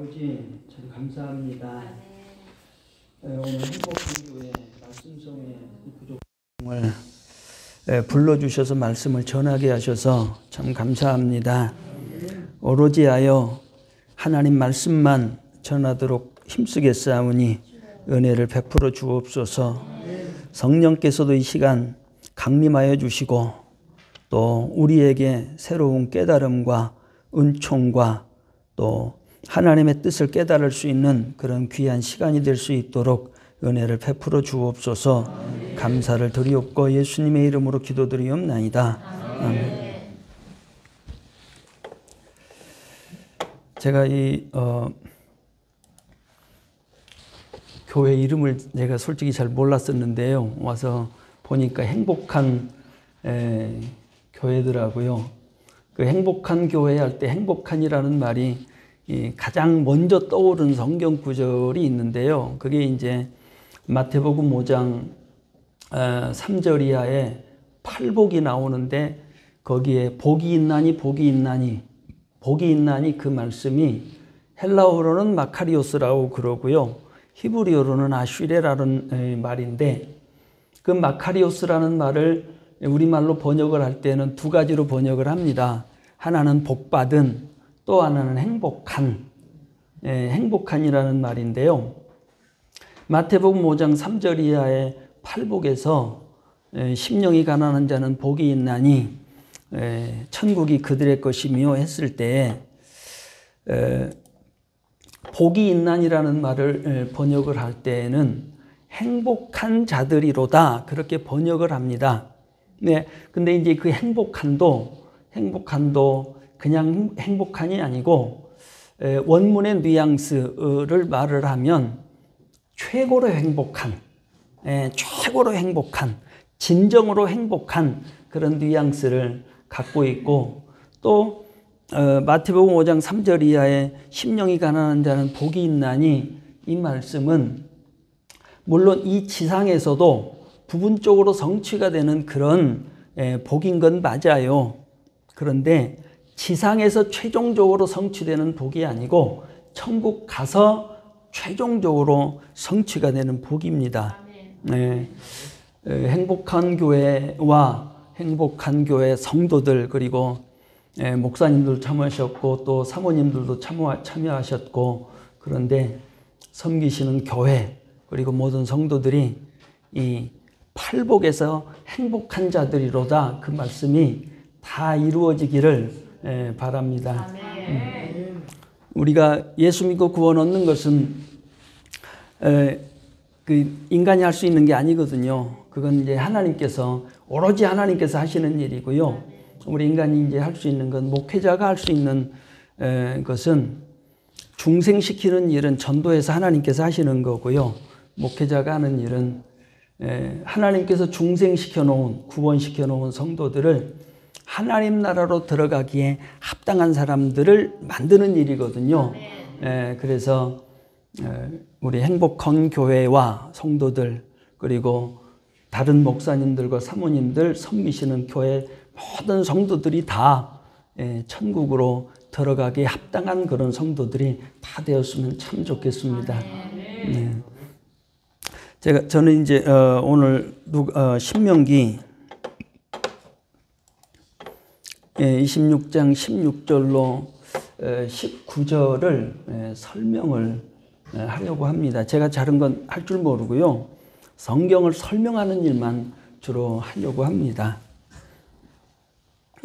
아버지 참 감사합니다. 오늘 행복한교회 말씀성의 부족을 불러주셔서 말씀을 전하게 하셔서 참 감사합니다. 오로지 하여 하나님 말씀만 전하도록 힘쓰겠사오니 은혜를 베풀어 주옵소서. 성령께서도 이 시간 강림하여 주시고 또 우리에게 새로운 깨달음과 은총과 또 하나님의 뜻을 깨달을 수 있는 그런 귀한 시간이 될 수 있도록 은혜를 베풀어 주옵소서. 감사를 드리옵고 예수님의 이름으로 기도드리옵나이다. 아멘. 제가 이 교회 이름을 제가 솔직히 잘 몰랐었는데요. 와서 보니까 행복한 교회더라고요. 그 행복한 교회 할 때 행복한이라는 말이 가장 먼저 떠오른 성경 구절이 있는데요. 그게 이제 마태복음 5장 3절 이하에 팔복이 나오는데 거기에 복이 있나니 복이 있나니 복이 있나니 그 말씀이 헬라어로는 마카리오스라고 그러고요. 히브리어로는 아슈레라는 말인데 그 마카리오스라는 말을 우리말로 번역을 할 때는 두 가지로 번역을 합니다. 하나는 복받은, 또 하나는 행복한, 행복한이라는 말인데요. 마태복음 5장 3절 이하의 팔복에서 심령이 가난한 자는 복이 있나니 천국이 그들의 것이며 했을 때 복이 있나니라는 말을 번역을 할 때에는 행복한 자들이로다 그렇게 번역을 합니다. 네, 근데 이제 그 행복한도 그냥 행복한이 아니고 원문의 뉘앙스를 말을 하면 최고로 행복한, 진정으로 행복한 그런 뉘앙스를 갖고 있고 또 마태복음 5장 3절 이하에 심령이 가난한 자는 복이 있나니 이 말씀은 물론 이 지상에서도 부분적으로 성취가 되는 그런 복인 건 맞아요. 그런데 지상에서 최종적으로 성취되는 복이 아니고 천국 가서 최종적으로 성취가 되는 복입니다. 행복한 교회와 행복한 교회 성도들 그리고 목사님들도 참여하셨고 또 사모님들도 참여하셨고 그런데 섬기시는 교회 그리고 모든 성도들이 이 팔복에서 행복한 자들이로다 그 말씀이 다 이루어지기를 바랍니다. 우리가 예수 믿고 구원 얻는 것은 그 인간이 할 수 있는 게 아니거든요. 그건 이제 하나님께서 오로지 하나님께서 하시는 일이고요. 우리 인간이 이제 할 수 있는 건 목회자가 할 수 있는 것은 중생시키는 일은 전도해서 하나님께서 하시는 거고요. 목회자가 하는 일은 하나님께서 중생시켜 놓은 구원시켜 놓은 성도들을 하나님 나라로 들어가기에 합당한 사람들을 만드는 일이거든요. 그래서 우리 행복한 교회와 성도들 그리고 다른 목사님들과 사모님들 섬기시는 교회 모든 성도들이 다 천국으로 들어가기에 합당한 그런 성도들이 다 되었으면 참 좋겠습니다. 네. 저는 이제 오늘 신명기 26장 16절로 19절을 설명을 하려고 합니다. 제가 다른 건 할 줄 모르고요. 성경을 설명하는 일만 주로 하려고 합니다.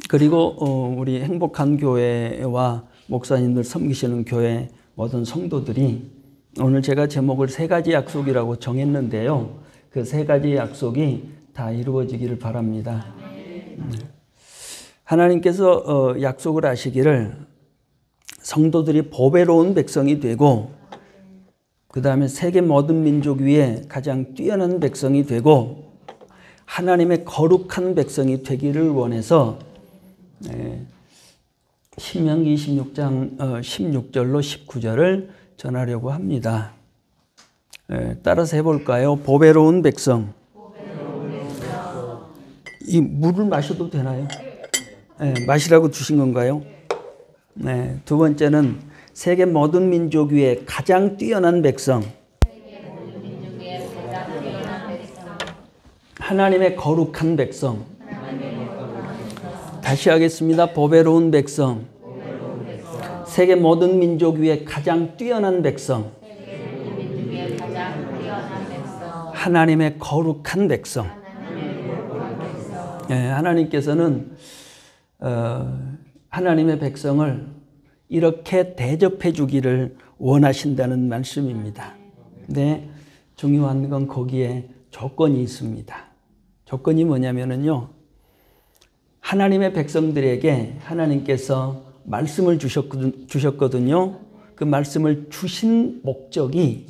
그리고 우리 행복한 교회와 목사님들 섬기시는 교회 모든 성도들이 오늘 제가 제목을 세 가지 약속이라고 정했는데요. 그 세 가지 약속이 다 이루어지기를 바랍니다. 하나님께서 약속을 하시기를 성도들이 보배로운 백성이 되고 그 다음에 세계 모든 민족 위에 가장 뛰어난 백성이 되고 하나님의 거룩한 백성이 되기를 원해서 신명기 26장 16절로 19절을 전하려고 합니다. 따라서 해볼까요? 보배로운 백성. 이 물을 마셔도 되나요? 마시라고 주신 건가요? 두 번째는 세계 모든 민족 위에 가장 뛰어난 백성. 하나님의 거룩한 백성. 다시 하겠습니다. 보배로운 백성. 세계 모든 민족 위에 가장 뛰어난 백성. 하나님의 거룩한 백성. 하나님께서는 하나님의 백성을 이렇게 대접해 주기를 원하신다는 말씀입니다. 근데 중요한 건 거기에 조건이 있습니다. 조건이 뭐냐면요. 하나님의 백성들에게 하나님께서 말씀을 주셨거든요. 그 말씀을 주신 목적이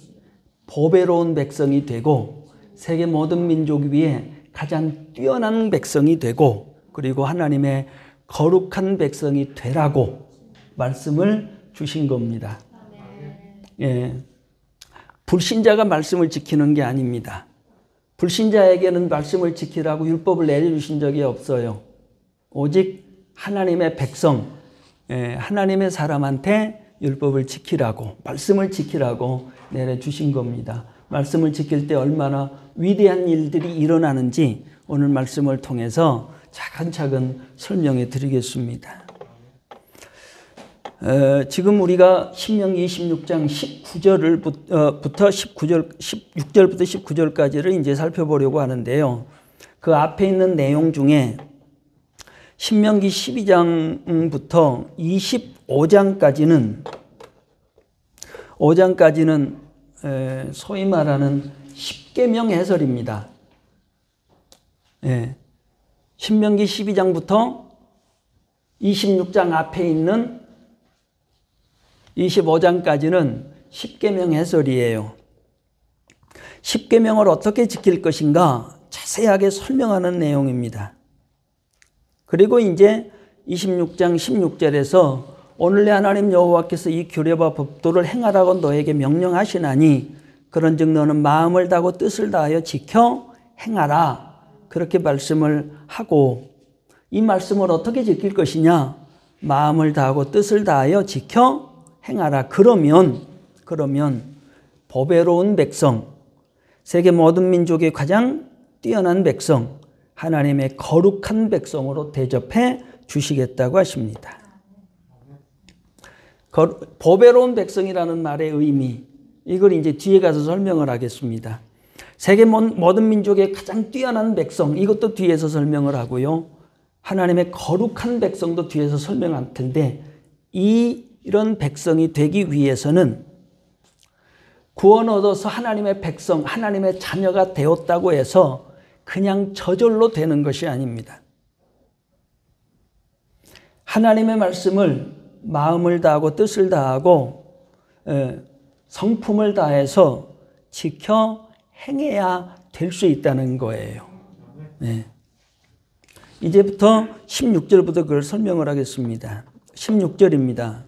보배로운 백성이 되고 세계 모든 민족 위에 가장 뛰어난 백성이 되고 그리고 하나님의 거룩한 백성이 되라고 말씀을 주신 겁니다. 불신자가 말씀을 지키는 게 아닙니다. 불신자에게는 말씀을 지키라고 율법을 내려주신 적이 없어요. 오직 하나님의 백성, 하나님의 사람한테 율법을 지키라고, 말씀을 지키라고 내려주신 겁니다. 말씀을 지킬 때 얼마나 위대한 일들이 일어나는지 오늘 말씀을 통해서 차근차근 설명해 드리겠습니다. 지금 우리가 신명기 26장 16절부터 19절까지를 이제 살펴보려고 하는데요. 그 앞에 있는 내용 중에 신명기 12장부터 5장까지는 소위 말하는 십계명 해설입니다. 신명기 12장부터 26장 앞에 있는 25장까지는 십계명 해설이에요. 십계명을 어떻게 지킬 것인가 자세하게 설명하는 내용입니다. 그리고 이제 26장 16절에서 오늘의 하나님 여호와께서 이 규례와 법도를 행하라고 너에게 명령하시나니 그런즉 너는 마음을 다하고 뜻을 다하여 지켜 행하라. 그렇게 말씀을 하고 이 말씀을 어떻게 지킬 것이냐? 마음을 다하고 뜻을 다하여 지켜 행하라. 그러면 보배로운 백성, 세계 모든 민족의 가장 뛰어난 백성, 하나님의 거룩한 백성으로 대접해 주시겠다고 하십니다. 보배로운 백성이라는 말의 의미, 이걸 이제 뒤에 가서 설명을 하겠습니다. 세계 모든 민족의 가장 뛰어난 백성, 이것도 뒤에서 설명을 하고요. 하나님의 거룩한 백성도 뒤에서 설명할 텐데 이런 백성이 되기 위해서는 구원 얻어서 하나님의 백성, 하나님의 자녀가 되었다고 해서 그냥 저절로 되는 것이 아닙니다. 하나님의 말씀을 마음을 다하고 뜻을 다하고 성품을 다해서 지켜 행해야 될 수 있다는 거예요. 이제부터 16절부터 그걸 설명을 하겠습니다. 16절입니다.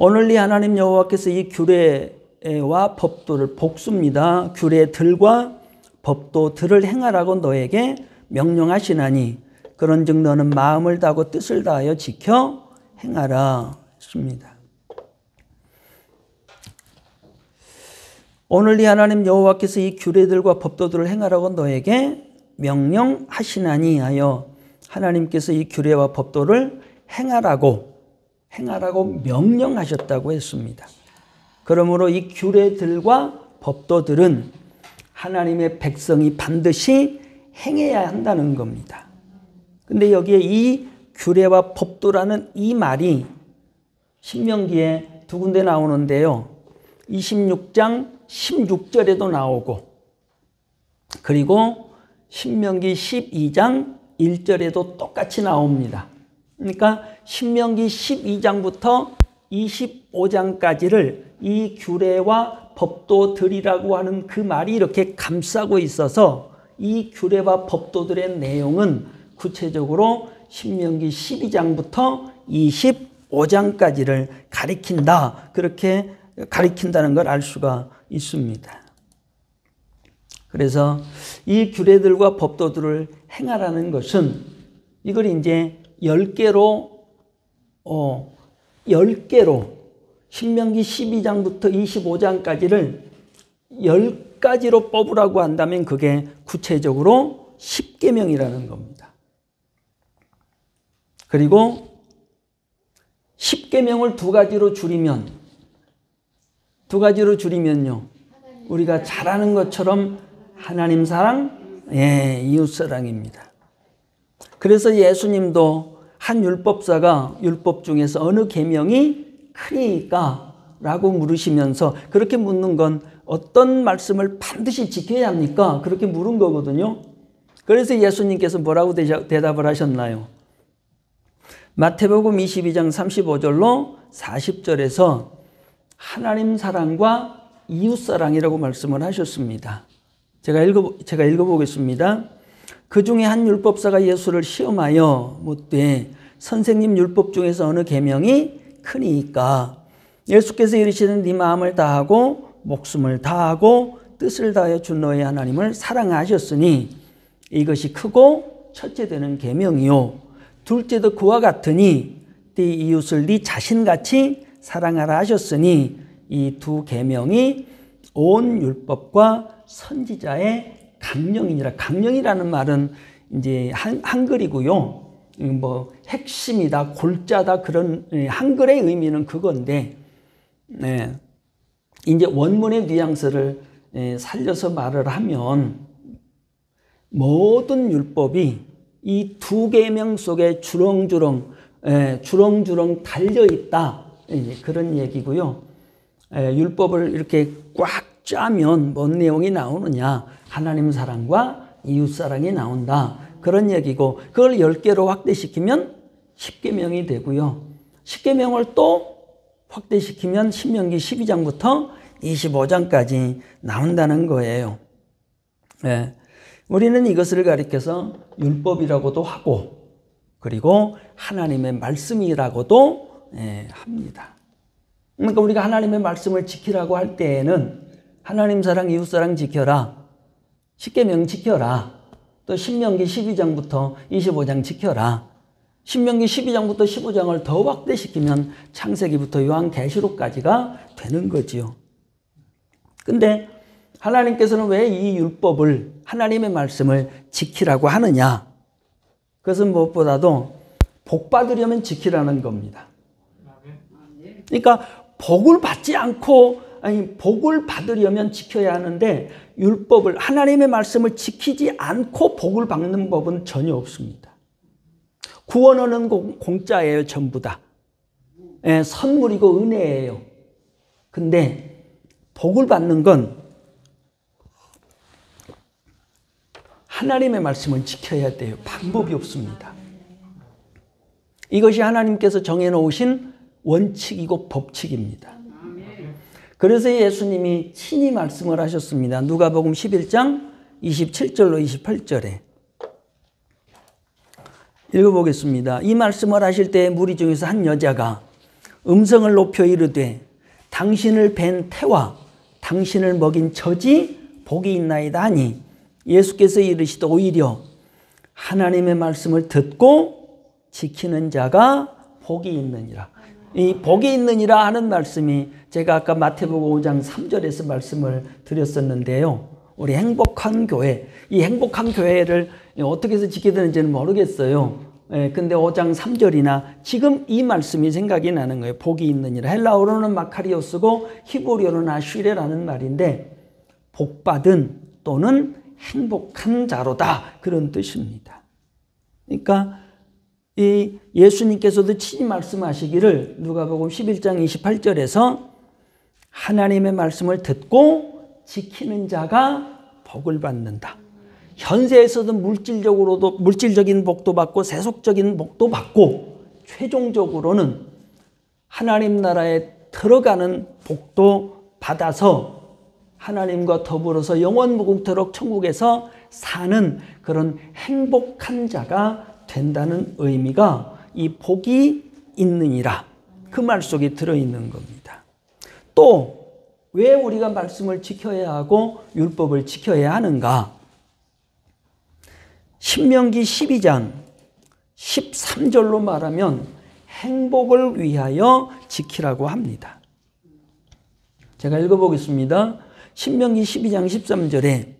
오늘 네 하나님 여호와께서 이 규례와 법도를 복수입니다. 규례들과 법도들을 행하라고 너에게 명령하시나니 그런즉 너는 마음을 다하고 뜻을 다하여 지켜 행하라 했습니다. 오늘 네 하나님 여호와께서 이 규례들과 법도들을 행하라고 너에게 명령하시나니 하여 하나님께서 이 규례와 법도를 행하라고 명령하셨다고 했습니다. 그러므로 이 규례들과 법도들은 하나님의 백성이 반드시 행해야 한다는 겁니다. 근데 여기에 이 규례와 법도라는 이 말이 신명기에 두 군데 나오는데요. 26장 16절에도 나오고 그리고 신명기 12장 1절에도 똑같이 나옵니다. 그러니까 신명기 12장부터 25장까지를 이 규례와 법도들이라고 하는 그 말이 이렇게 감싸고 있어서 이 규례와 법도들의 내용은 구체적으로 신명기 12장부터 25장까지를 가리킨다. 그렇게 가리킨다는 걸 알 수가 있습니다. 그래서 이 규례들과 법도들을 행하라는 것은 이걸 이제 10개로 신명기 12장부터 25장까지를 10가지로 뽑으라고 한다면 그게 구체적으로 10계명이라는 겁니다. 그리고 10계명을 두 가지로 줄이면요. 우리가 잘 아는 것처럼 하나님 사랑, 이웃 사랑입니다. 그래서 예수님도 한 율법사가 율법 중에서 어느 계명이 크니까? 라고 물으시면서, 그렇게 묻는 건 어떤 말씀을 반드시 지켜야 합니까? 그렇게 물은 거거든요. 그래서 예수님께서 뭐라고 대답을 하셨나요? 마태복음 22장 35절로 40절에서 하나님 사랑과 이웃 사랑이라고 말씀을 하셨습니다. 제가 읽어보겠습니다. 그 중에 한 율법사가 예수를 시험하여 묻되 선생님, 율법 중에서 어느 계명이 크니까? 예수께서 이르시는 네 마음을 다하고 목숨을 다하고 뜻을 다하여 주 너의 하나님을 사랑하셨으니 이것이 크고 첫째 되는 계명이요 둘째도 그와 같으니 네 이웃을 네 자신같이 사랑하라 하셨으니 이 두 계명이 온 율법과 선지자의 강령이니라. 강령이라는 말은 이제 한글이고요. 뭐 핵심이다, 골자다, 그런 한글의 의미는 그건데, 이제 원문의 뉘앙스를 살려서 말을 하면 모든 율법이 이 두 계명 속에 주렁주렁 달려 있다, 그런 얘기고요. 율법을 이렇게 꽉 짜면 뭔 내용이 나오느냐? 하나님 사랑과 이웃 사랑이 나온다, 그런 얘기고, 그걸 10개로 확대시키면 10계명이 되고요. 10계명을 또 확대시키면 신명기 12장부터 25장까지 나온다는 거예요. 우리는 이것을 가리켜서 율법이라고도 하고, 그리고 하나님의 말씀이라고도 합니다. 그러니까 우리가 하나님의 말씀을 지키라고 할 때에는 하나님 사랑, 이웃 사랑 지켜라, 10계명 지켜라, 또 신명기 12장부터 25장 지켜라, 신명기 12장부터 15장을 더 확대시키면 창세기부터 요한계시록까지가 되는 거지요. 근데 하나님께서는 왜 이 율법을, 하나님의 말씀을 지키라고 하느냐? 그것은 무엇보다도 복 받으려면 지키라는 겁니다. 그러니까 복을 받지 않고, 복을 받으려면 지켜야 하는데, 율법을, 하나님의 말씀을 지키지 않고 복을 받는 법은 전혀 없습니다. 구원은 공짜예요, 전부 다. 선물이고 은혜예요. 근데 복을 받는 건 하나님의 말씀을 지켜야 돼요. 방법이 없습니다. 이것이 하나님께서 정해놓으신 원칙이고 법칙입니다. 그래서 예수님이 친히 말씀을 하셨습니다. 누가복음 11장 27절로 28절에 읽어보겠습니다. 이 말씀을 하실 때 무리 중에서 한 여자가 음성을 높여 이르되 당신을 뵌 태와 당신을 먹인 젖이 복이 있나이다 하니 예수께서 이르시되 오히려 하나님의 말씀을 듣고 지키는 자가 복이 있느니라. 이 복이 있느니라 하는 말씀이 제가 아까 마태복음 5장 3절에서 말씀을 드렸었는데요. 우리 행복한 교회, 이 행복한 교회를 어떻게 해서 지켜야 되는지는 모르겠어요. 근데 5장 3절이나 지금 이 말씀이 생각이 나는 거예요. 복이 있느니라. 헬라어로는 마카리오스고 히브리어로는 아슈레라는 말인데 복받은 또는 행복한 자로다, 그런 뜻입니다. 그러니까 이 예수님께서도 친히 말씀하시기를 누가복음 11장 28절에서 하나님의 말씀을 듣고 지키는 자가 복을 받는다. 현세에서도 물질적인 복도 받고 세속적인 복도 받고 최종적으로는 하나님 나라에 들어가는 복도 받아서 하나님과 더불어서 영원무궁토록 천국에서 사는 그런 행복한 자가 된다는 의미가 이 복이 있느니라, 그 말 속에 들어있는 겁니다. 또 왜 우리가 말씀을 지켜야 하고 율법을 지켜야 하는가? 신명기 12장 13절로 말하면 행복을 위하여 지키라고 합니다. 제가 읽어보겠습니다. 신명기 12장 13절에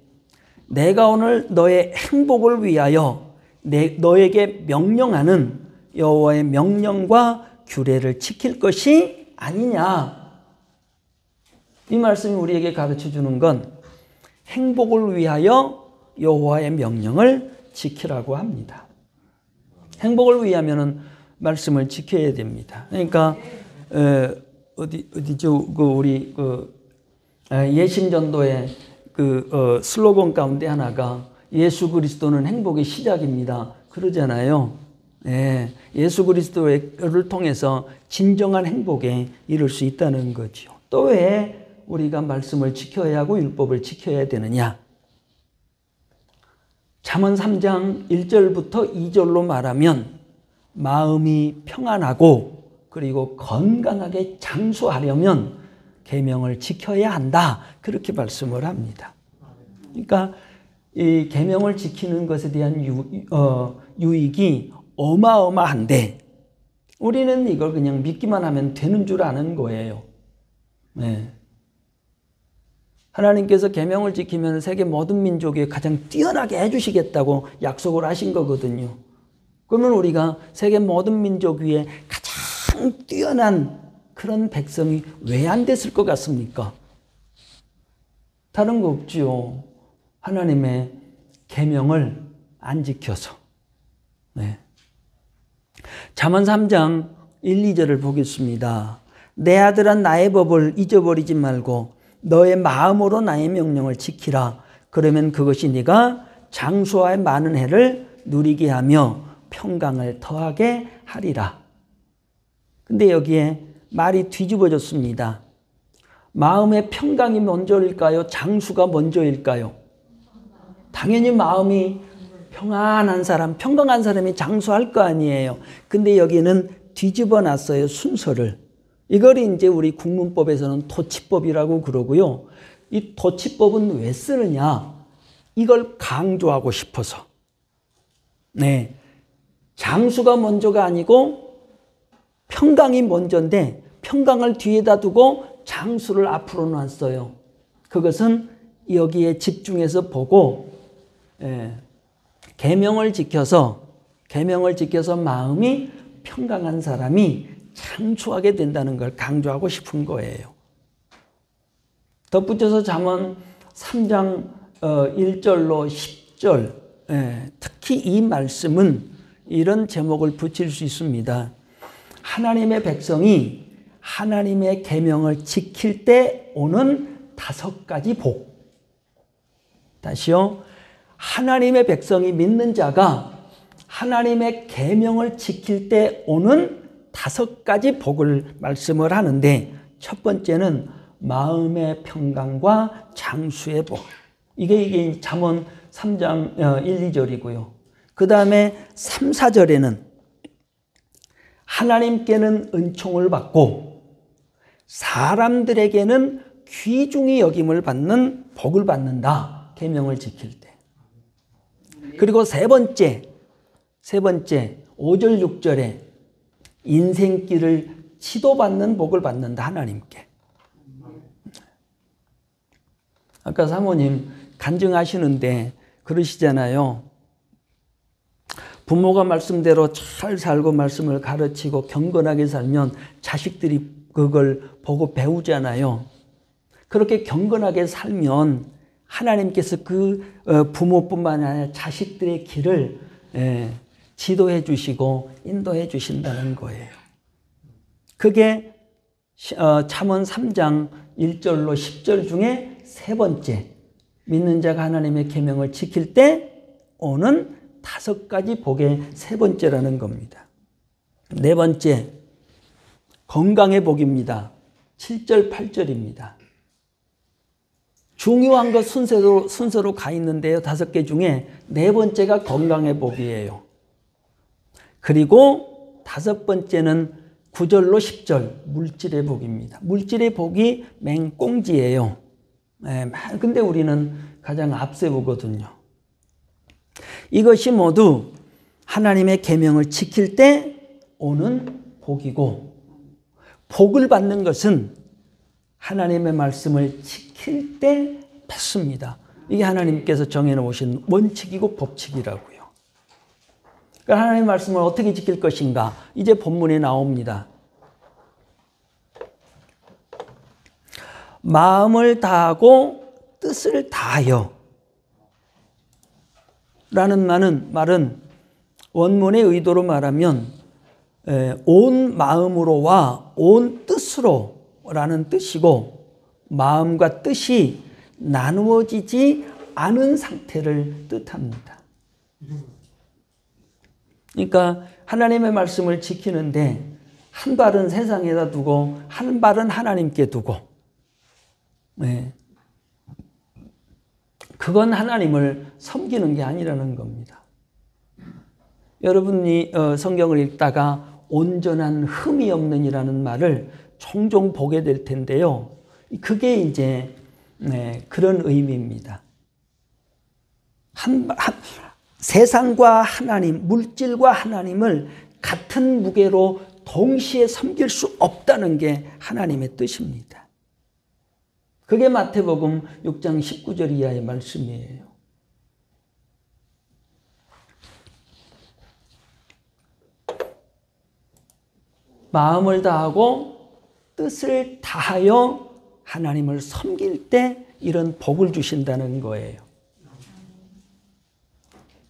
내가 오늘 너의 행복을 위하여 너에게 명령하는 여호와의 명령과 규례를 지킬 것이 아니냐. 이 말씀이 우리에게 가르쳐주는 건 행복을 위하여 여호와의 명령을 지키라고 합니다. 행복을 위하면은 말씀을 지켜야 됩니다. 그러니까 어디죠? 우리 예심전도의 슬로건 가운데 하나가 예수 그리스도는 행복의 시작입니다. 그러잖아요. 네, 예수 그리스도를 통해서 진정한 행복에 이를 수 있다는 거죠. 또 왜 우리가 말씀을 지켜야 하고 율법을 지켜야 되느냐? 잠언 3장 1절부터 2절로 말하면 마음이 평안하고 그리고 건강하게 장수하려면 계명을 지켜야 한다. 그렇게 말씀을 합니다. 그러니까 이 계명을 지키는 것에 대한 유익이 어마어마한데 우리는 이걸 그냥 믿기만 하면 되는 줄 아는 거예요. 네. 하나님께서 계명을 지키면 세계 모든 민족이 가장 뛰어나게 해주시겠다고 약속을 하신 거거든요. 그러면 우리가 세계 모든 민족 위에 가장 뛰어난 그런 백성이 왜 안 됐을 것 같습니까? 다른 거 없지요. 하나님의 계명을 안 지켜서. 네. 잠언 3장 1, 2절을 보겠습니다. 내 아들아 나의 법을 잊어버리지 말고 너의 마음으로 나의 명령을 지키라. 그러면 그것이 네가 장수와의 많은 해를 누리게 하며 평강을 더하게 하리라. 근데 여기에 말이 뒤집어졌습니다. 마음의 평강이 먼저일까요? 장수가 먼저일까요? 당연히 마음이 평안한 사람, 평강한 사람이 장수할 거 아니에요. 근데 여기는 뒤집어 놨어요, 순서를. 이걸 이제 우리 국문법에서는 토치법이라고 그러고요. 이 토치법은 왜 쓰느냐? 이걸 강조하고 싶어서. 네. 장수가 먼저가 아니고 평강이 먼저인데 평강을 뒤에다 두고 장수를 앞으로 놨어요. 그것은 여기에 집중해서 보고 계명을 지켜서 마음이 평강한 사람이 장수하게 된다는 걸 강조하고 싶은 거예요. 덧붙여서 잠언 3장 1절로 10절 특히 이 말씀은 이런 제목을 붙일 수 있습니다. 하나님의 백성이 하나님의 계명을 지킬 때 오는 5가지 복. 다시요. 하나님의 백성이 믿는 자가 하나님의 계명을 지킬 때 오는 5가지 복을 말씀을 하는데 첫 번째는 마음의 평강과 장수의 복. 이게 잠언 3장 1, 2절이고요. 그 다음에 3, 4절에는 하나님께는 은총을 받고 사람들에게는 귀중히 여김을 받는 복을 받는다. 계명을 지킬 때. 그리고 세 번째 5절 6절에 인생길을 지도받는 복을 받는다. 하나님께. 아까 사모님 간증하시는데 그러시잖아요. 부모가 말씀대로 잘 살고 말씀을 가르치고 경건하게 살면 자식들이 그걸 보고 배우잖아요. 그렇게 경건하게 살면 하나님께서 그 부모뿐만 아니라 자식들의 길을 지도해 주시고 인도해 주신다는 거예요. 그게 잠언 3장 1절로 10절 중에 세 번째, 믿는 자가 하나님의 계명을 지킬 때 오는 5가지 복의 세 번째라는 겁니다. 네 번째, 건강의 복입니다. 7절, 8절입니다. 중요한 것 순서로 가 있는데요. 5개 중에 네 번째가 건강의 복이에요. 그리고 5번째는 9절로 10절, 물질의 복입니다. 물질의 복이 맹꽁지예요. 근데 우리는 가장 앞세우거든요. 이것이 모두 하나님의 계명을 지킬 때 오는 복이고, 복을 받는 것은 하나님의 말씀을 지킬 때 맺습니다. 이게 하나님께서 정해놓으신 원칙이고 법칙이라고요. 그러니까 하나님의 말씀을 어떻게 지킬 것인가? 이제 본문에 나옵니다. 마음을 다하고 뜻을 다하여 라는 말은 원문의 의도로 말하면 온 마음으로와 온 뜻으로 라는 뜻이고, 마음과 뜻이 나누어지지 않은 상태를 뜻합니다. 그러니까 하나님의 말씀을 지키는데 한 발은 세상에다 두고 한 발은 하나님께 두고, 그건 하나님을 섬기는 게 아니라는 겁니다. 여러분이 성경을 읽다가 온전한 흠이 없는이라는 말을 종종 보게 될 텐데요. 그게 이제 그런 의미입니다. 세상과 하나님, 물질과 하나님을 같은 무게로 동시에 섬길 수 없다는 게 하나님의 뜻입니다. 그게 마태복음 6장 19절 이하의 말씀이에요. 마음을 다하고 뜻을 다하여 하나님을 섬길 때 이런 복을 주신다는 거예요.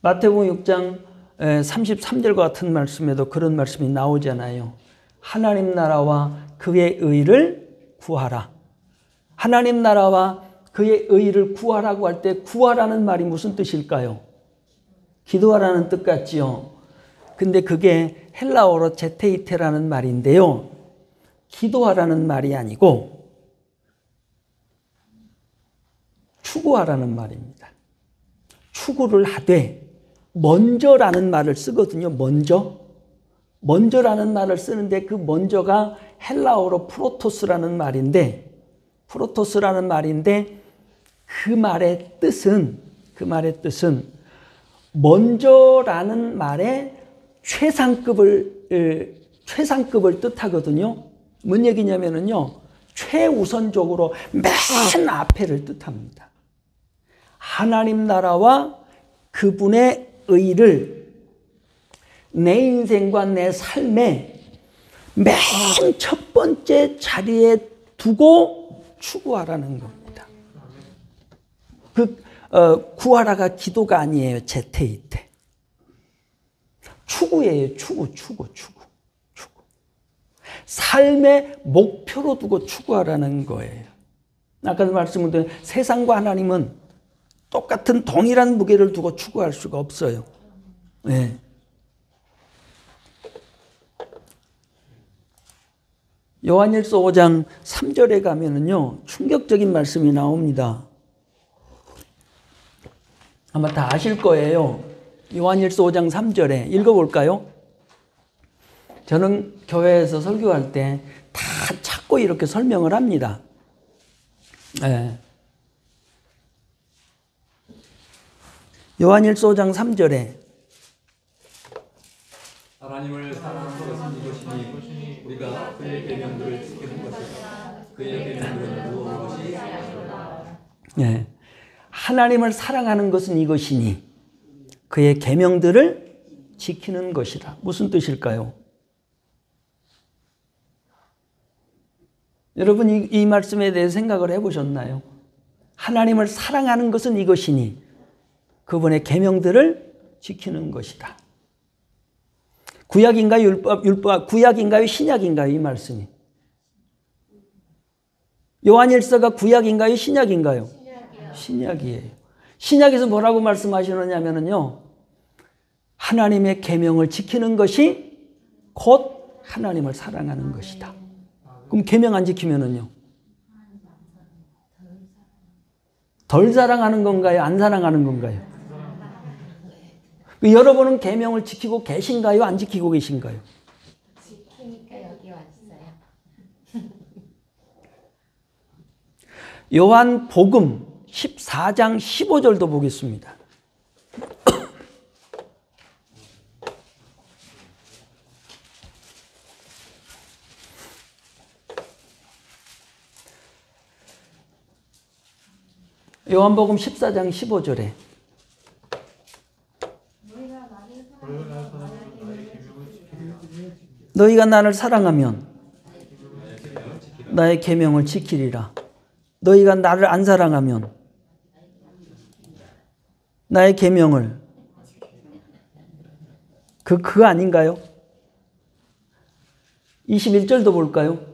마태복음 6장 33절과 같은 말씀에도 그런 말씀이 나오잖아요. 하나님 나라와 그의 의를 구하라. 하나님 나라와 그의 의를 구하라고 할 때 구하라는 말이 무슨 뜻일까요? 기도하라는 뜻 같지요. 근데 그게 헬라어로 제테이테라는 말인데요. 기도하라는 말이 아니고 추구하라는 말입니다. 추구를 하되 먼저라는 말을 쓰거든요. 먼저라는 말을 쓰는데 그 먼저가 헬라어로 프로토스라는 말인데 그 말의 뜻은 먼저라는 말의 최상급을 뜻하거든요. 뭔 얘기냐면요, 최우선적으로 맨 앞에를 뜻합니다. 하나님 나라와 그분의 의를 내 인생과 내 삶의 맨 첫 번째 자리에 두고 추구하라는 겁니다. 구하라가 기도가 아니에요. 제테이테. 추구예요. 추구. 삶의 목표로 두고 추구하라는 거예요. 아까도 말씀드린 세상과 하나님은 똑같은 동일한 무게를 두고 추구할 수가 없어요. 네. 요한일서 5장 3절에 가면은요, 충격적인 말씀이 나옵니다. 아마 다 아실 거예요. 요한일서 5장 3절에 읽어볼까요? 저는 교회에서 설교할 때 다 찾고 이렇게 설명을 합니다. 네. 요한일서 5장 3절에 하나님을 사랑하는 것은 이것이니 우리가 그의 계명들을 지키는 것이다. 그의 계명들은 무엇이 네. 하나님을 사랑하는 것은 이것이니 그의 계명들을 지키는 것이다. 무슨 뜻일까요? 여러분 이 말씀에 대해 생각을 해보셨나요? 하나님을 사랑하는 것은 이것이니 그분의 계명들을 지키는 것이다. 구약인가요? 구약인가요? 신약인가요? 이 말씀이. 요한일서가 구약인가요? 신약인가요? 신약이에요. 신약에서 뭐라고 말씀하시느냐면요, 하나님의 계명을 지키는 것이 곧 하나님을 사랑하는 것이다. 그럼 계명 안 지키면은요? 덜 사랑하는 건가요? 안 사랑하는 건가요? 여러분은 계명을 지키고 계신가요? 안 지키고 계신가요? 지키니까 여기 왔어요. 요한복음 14장 15절도 보겠습니다. 요한복음 14장 15절에 너희가 나를 사랑하면 나의 계명을 지키리라. 너희가 나를 안 사랑하면 나의 계명을 그거 아닌가요? 21절도 볼까요?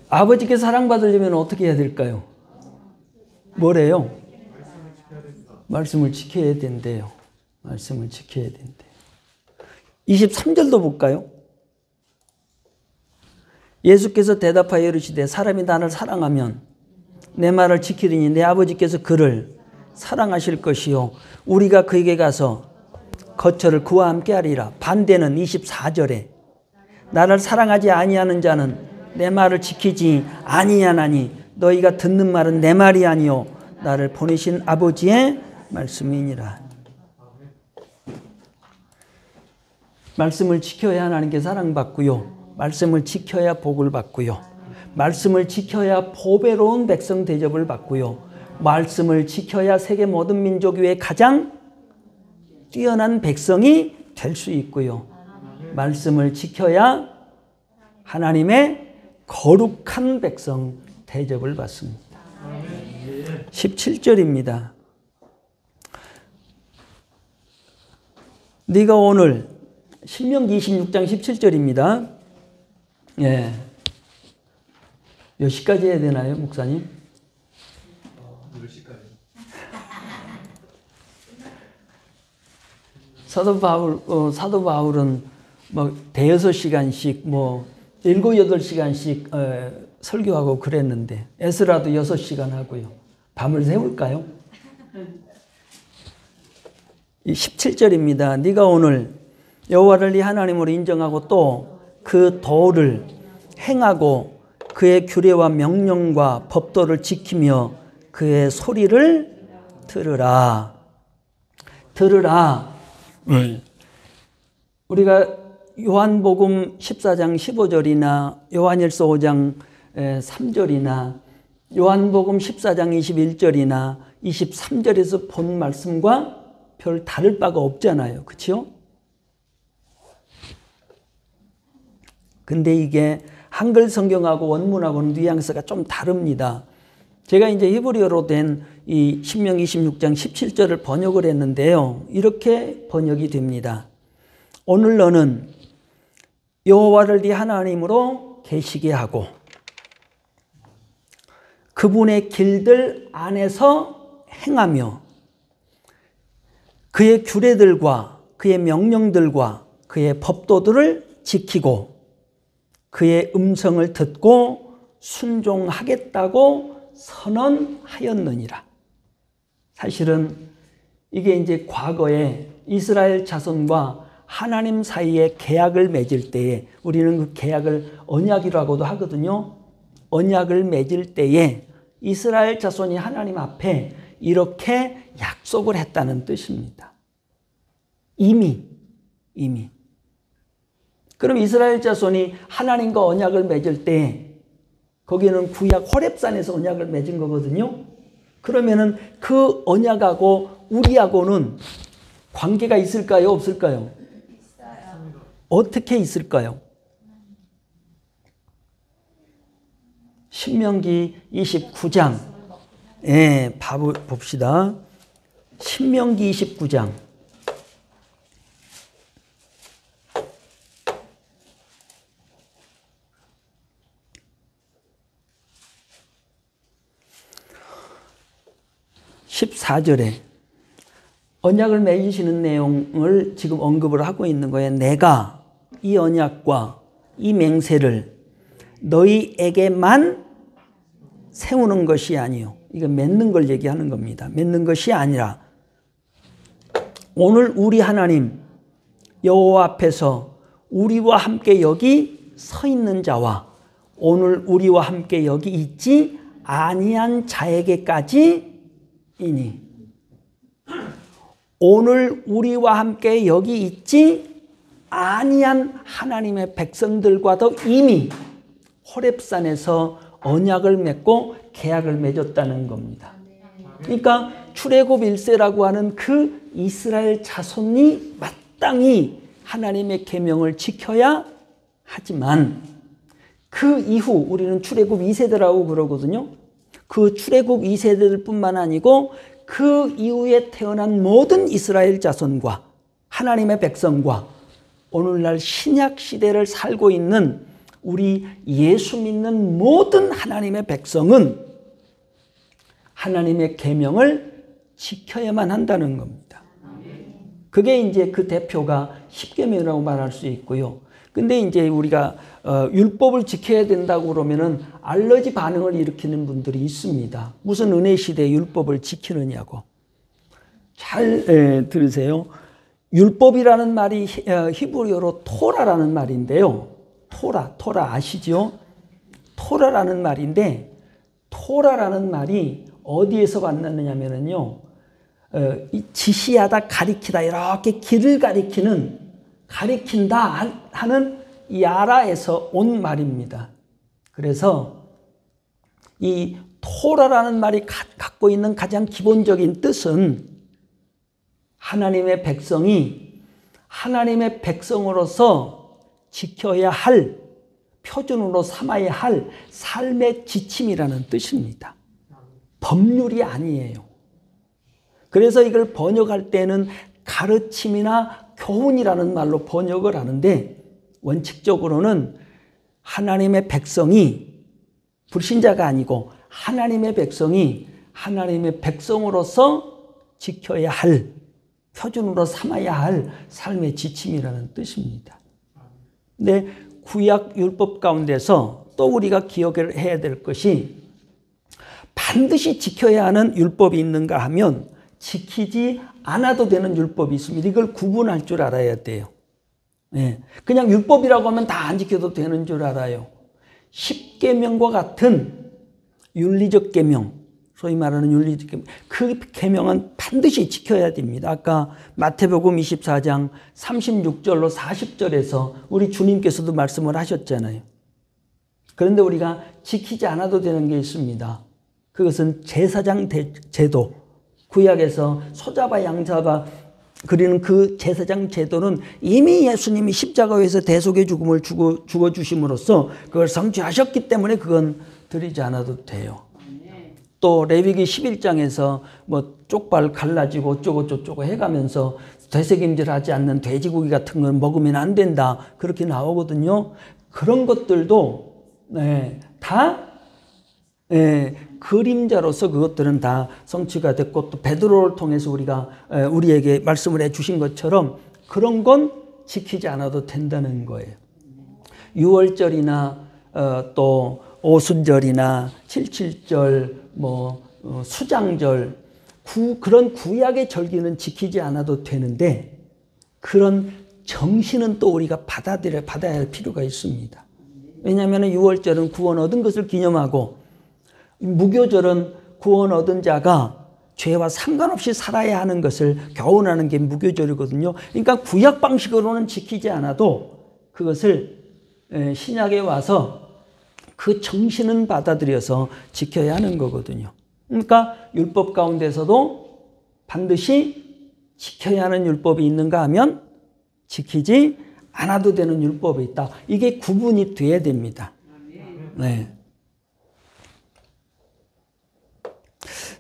아버지께 사랑받으려면 어떻게 해야 될까요? 뭐래요? 말씀을 지켜야 된대요. 말씀을 지켜야 된대요. 23절도 볼까요? 예수께서 대답하여 이르시되 사람이 나를 사랑하면 내 말을 지키리니 내 아버지께서 그를 사랑하실 것이요 우리가 그에게 가서 거처를 그와 함께 하리라. 반대는 24절에 나를 사랑하지 아니하는 자는 내 말을 지키지 아니하나니 너희가 듣는 말은 내 말이 아니요 나를 보내신 아버지의 말씀이니라. 말씀을 지켜야 하나님께 사랑받고요. 말씀을 지켜야 복을 받고요. 말씀을 지켜야 보배로운 백성 대접을 받고요. 말씀을 지켜야 세계 모든 민족 위에 가장 뛰어난 백성이 될 수 있고요. 말씀을 지켜야 하나님의 거룩한 백성 대접을 받습니다. 17절입니다. 네가 오늘 신명기 26장 17절입니다. 예. 몇 시까지 해야 되나요, 목사님? 10시까지. 사도 바울은 뭐 대여섯 시간씩 뭐 7, 8시간씩 설교하고 그랬는데 에스라도 6시간 하고요. 밤을 새울까요? 17절입니다. 네가 오늘 여호와를 네 하나님으로 인정하고 또 그 도를 행하고 그의 규례와 명령과 법도를 지키며 그의 소리를 들으라. 들으라. 우리가 요한복음 14장 15절이나 요한일서 5장 3절이나 요한복음 14장 21절이나 23절에서 본 말씀과 별 다를 바가 없잖아요. 그렇죠? 근데 이게 한글 성경하고 원문하고는 뉘앙스가 좀 다릅니다. 제가 이제 히브리어로 된 이 신명기 26장 17절을 번역을 했는데요. 이렇게 번역이 됩니다. 오늘 너는 여호와를 네 하나님으로 계시게 하고 그분의 길들 안에서 행하며 그의 규례들과 그의 명령들과 그의 법도들을 지키고 그의 음성을 듣고 순종하겠다고 선언하였느니라. 사실은 이게 이제 과거에 이스라엘 자손과 하나님 사이에 계약을 맺을 때에 우리는 그 계약을 언약이라고도 하거든요. 언약을 맺을 때에 이스라엘 자손이 하나님 앞에 이렇게 약속을 했다는 뜻입니다. 이미. 그럼 이스라엘 자손이 하나님과 언약을 맺을 때 거기는 구약 호렙산에서 언약을 맺은 거거든요. 그러면은 그 언약하고 우리하고는 관계가 있을까요? 없을까요? 있어요. 어떻게 있을까요? 신명기 29장. 예, 봅시다. 신명기 29장. (14절에) 언약을 맺으시는 내용을 지금 언급을 하고 있는 거예요. 내가 이 언약과 이 맹세를 너희에게만 세우는 것이 아니요. 이거 맺는 걸 얘기하는 겁니다. 맺는 것이 아니라 오늘 우리 하나님 여호와 앞에서 우리와 함께 여기 서 있는 자와 오늘 우리와 함께 여기 있지 아니한 자에게까지 이니 오늘 우리와 함께 여기 있지 아니한 하나님의 백성들과도 이미 호렙산에서 언약을 맺고 계약을 맺었다는 겁니다. 그러니까 출애굽 1세라고 하는 그 이스라엘 자손이 마땅히 하나님의 계명을 지켜야 하지만 그 이후 우리는 출애굽 2세대라고 그러거든요. 그 출애굽 2세대들뿐만 아니고 그 이후에 태어난 모든 이스라엘 자손과 하나님의 백성과 오늘날 신약 시대를 살고 있는 우리 예수 믿는 모든 하나님의 백성은 하나님의 계명을 지켜야만 한다는 겁니다. 그게 이제 그 대표가 십계명이라고 말할 수 있고요. 근데 이제 우리가 율법을 지켜야 된다고 그러면은 알러지 반응을 일으키는 분들이 있습니다. 무슨 은혜 시대에 율법을 지키느냐고. 잘 들으세요. 율법이라는 말이 히브리어로 토라라는 말인데요. 토라 아시죠? 토라라는 말인데 토라라는 말이 어디에서 왔느냐면요. 지시하다 가리키다 이렇게 길을 가리킨다 하는 야라에서 온 말입니다. 그래서 이 토라라는 말이 갖고 있는 가장 기본적인 뜻은 하나님의 백성이 하나님의 백성으로서 지켜야 할 표준으로 삼아야 할 삶의 지침이라는 뜻입니다. 법률이 아니에요. 그래서 이걸 번역할 때는 가르침이나 교훈이라는 말로 번역을 하는데 원칙적으로는 하나님의 백성이 불신자가 아니고 하나님의 백성이 하나님의 백성으로서 지켜야 할 표준으로 삼아야 할 삶의 지침이라는 뜻입니다. 근데 구약 율법 가운데서 또 우리가 기억해야 될 것이 반드시 지켜야 하는 율법이 있는가 하면 지키지 않아도 되는 율법이 있습니다. 이걸 구분할 줄 알아야 돼요. 그냥 율법이라고 하면 다 안 지켜도 되는 줄 알아요. 십계명과 같은 윤리적 계명, 소위 말하는 윤리적 계명, 그 계명은 반드시 지켜야 됩니다. 아까 마태복음 24장 36절로 40절에서 우리 주님께서도 말씀을 하셨잖아요. 그런데 우리가 지키지 않아도 되는 게 있습니다. 그것은 제사장 제도, 구약에서 소잡아 양잡아 그리는 그 제사장 제도는 이미 예수님이 십자가에서 대속의 죽음을 죽어주심으로써 그걸 성취하셨기 때문에 그건 드리지 않아도 돼요. 또 레위기 11장에서 뭐 쪽발 갈라지고 어쩌고 저쩌고 해가면서 되새김질하지 않는 돼지고기 같은 건 먹으면 안 된다 그렇게 나오거든요. 그런 것들도 다 그림자로서 그것들은 다 성취가 됐고 또 베드로를 통해서 우리에게 말씀을 해주신 것처럼 그런 건 지키지 않아도 된다는 거예요. 유월절이나 또 오순절이나 77절, 수장절, 그런 구약의 절기는 지키지 않아도 되는데 그런 정신은 또 우리가 받아야 할 필요가 있습니다. 왜냐하면 유월절은 구원 얻은 것을 기념하고 무교절은 구원 얻은 자가 죄와 상관없이 살아야 하는 것을 교훈하는 게 무교절이거든요. 그러니까 구약 방식으로는 지키지 않아도 그것을 신약에 와서 그 정신은 받아들여서 지켜야 하는 거거든요. 그러니까 율법 가운데서도 반드시 지켜야 하는 율법이 있는가 하면 지키지 않아도 되는 율법이 있다. 이게 구분이 돼야 됩니다. 네.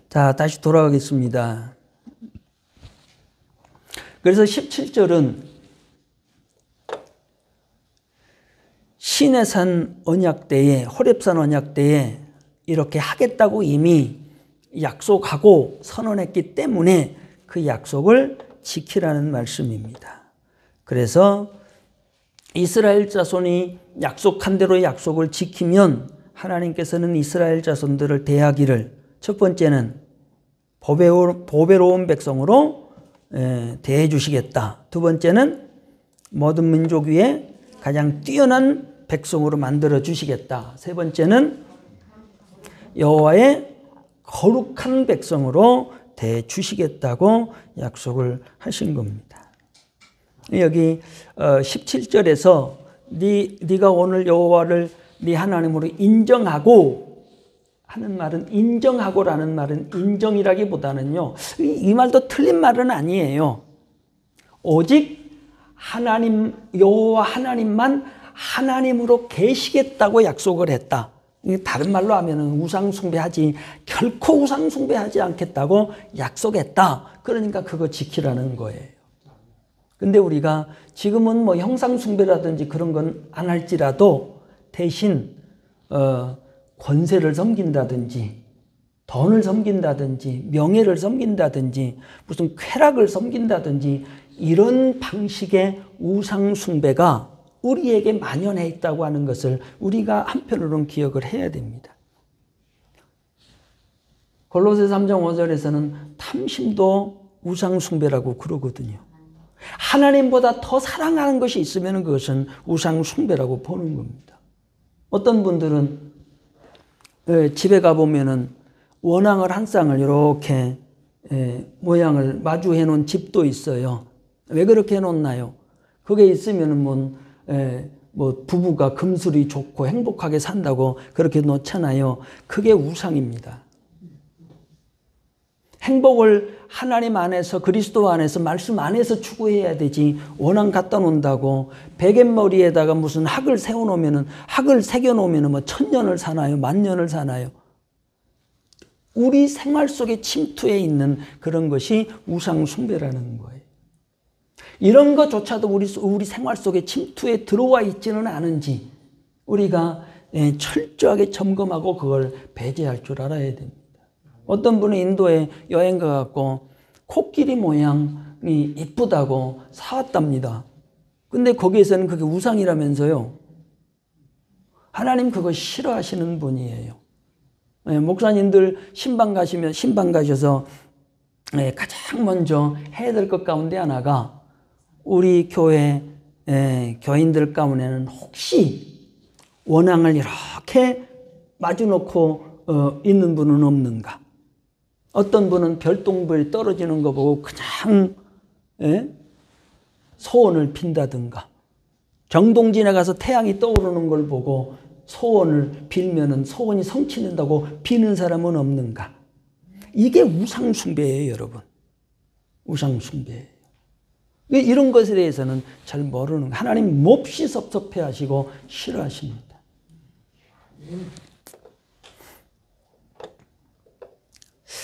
자, 다시 돌아가겠습니다. 그래서 17절은 시내산 언약 때에, 호렙산 언약 때에 이렇게 하겠다고 이미 약속하고 선언했기 때문에 그 약속을 지키라는 말씀입니다. 그래서 이스라엘 자손이 약속한 대로 약속을 지키면 하나님께서는 이스라엘 자손들을 대하기를 첫 번째는 보배로운 백성으로 대해 주시겠다. 두 번째는 모든 민족 위에 가장 뛰어난 백성으로 만들어 주시겠다. 세 번째는 여호와의 거룩한 백성으로 대해 주시겠다고 약속을 하신 겁니다. 여기 17절에서 네가 오늘 여호와를 네 하나님으로 인정하고 하는 말은 인정하고라는 말은 인정이라기보다는요. 이 말도 틀린 말은 아니에요. 오직 하나님 여호와 하나님만 하나님으로 계시겠다고 약속을 했다. 다른 말로 하면은 우상 숭배하지 결코 우상 숭배하지 않겠다고 약속했다. 그러니까 그거 지키라는 거예요. 근데 우리가 지금은 뭐 형상 숭배라든지 그런 건 안 할지라도 대신 권세를 섬긴다든지 돈을 섬긴다든지 명예를 섬긴다든지 무슨 쾌락을 섬긴다든지 이런 방식의 우상 숭배가 우리에게 만연해 있다고 하는 것을 우리가 한편으로는 기억을 해야 됩니다. 골로새 3장 5절에서는 탐심도 우상 숭배라고 그러거든요. 하나님보다 더 사랑하는 것이 있으면 그것은 우상 숭배라고 보는 겁니다. 어떤 분들은 집에 가보면은 원앙을 한 쌍을 이렇게 모양을 마주해 놓은 집도 있어요. 왜 그렇게 해놓나요? 그게 있으면은 뭐 부부가 금슬이 좋고 행복하게 산다고 그렇게 놓잖아요. 그게 우상입니다. 행복을 하나님 안에서 그리스도 안에서 말씀 안에서 추구해야 되지 원앙 갖다 놓는다고 베갯머리에다가 무슨 학을 세워놓으면은 학을 새겨놓으면은 뭐 1000년을 사나요? 10,000년을 사나요? 우리 생활 속에 침투해 있는 그런 것이 우상 숭배라는 거예요. 이런 것조차도 우리 생활 속에 침투해 들어와 있지는 않은지 우리가 철저하게 점검하고 그걸 배제할 줄 알아야 됩니다. 어떤 분은 인도에 여행 가갖고 코끼리 모양이 이쁘다고 사왔답니다. 근데 거기에서는 그게 우상이라면서요. 하나님 그거 싫어하시는 분이에요. 목사님들 신방 가셔서 가장 먼저 해야 될 것 가운데 하나가 우리 교회 교인들 가운데는 혹시 원앙을 이렇게 마주놓고 있는 분은 없는가? 어떤 분은 별똥별이 떨어지는 거 보고 그냥 소원을 빈다든가 정동진에 가서 태양이 떠오르는 걸 보고 소원을 빌면은 소원이 성취된다고 비는 사람은 없는가? 이게 우상숭배예요, 여러분. 우상숭배예요. 이런 것에 대해서는 잘 모르는 거예요. 하나님 몹시 섭섭해하시고 싫어하십니다.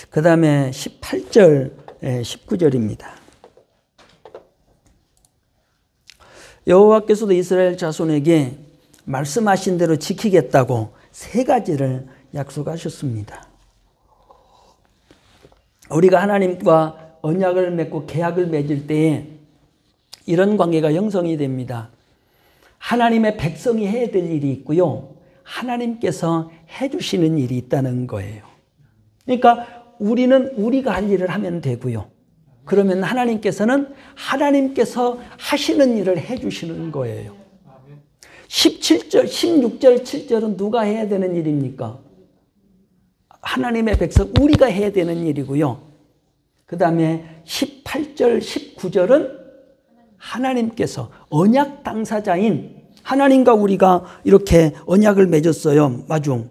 그 다음에 18절, 19절입니다. 여호와께서도 이스라엘 자손에게 말씀하신 대로 지키겠다고 3가지를 약속하셨습니다. 우리가 하나님과 언약을 맺고 계약을 맺을 때에 이런 관계가 형성이 됩니다. 하나님의 백성이 해야 될 일이 있고요. 하나님께서 해주시는 일이 있다는 거예요. 그러니까 우리는 우리가 할 일을 하면 되고요. 그러면 하나님께서 하시는 일을 해주시는 거예요. 17절, 16절, 7절은 누가 해야 되는 일입니까? 하나님의 백성, 우리가 해야 되는 일이고요. 그 다음에 18절, 19절은 하나님께서 언약 당사자인 하나님과 우리가 이렇게 언약을 맺었어요. 마중.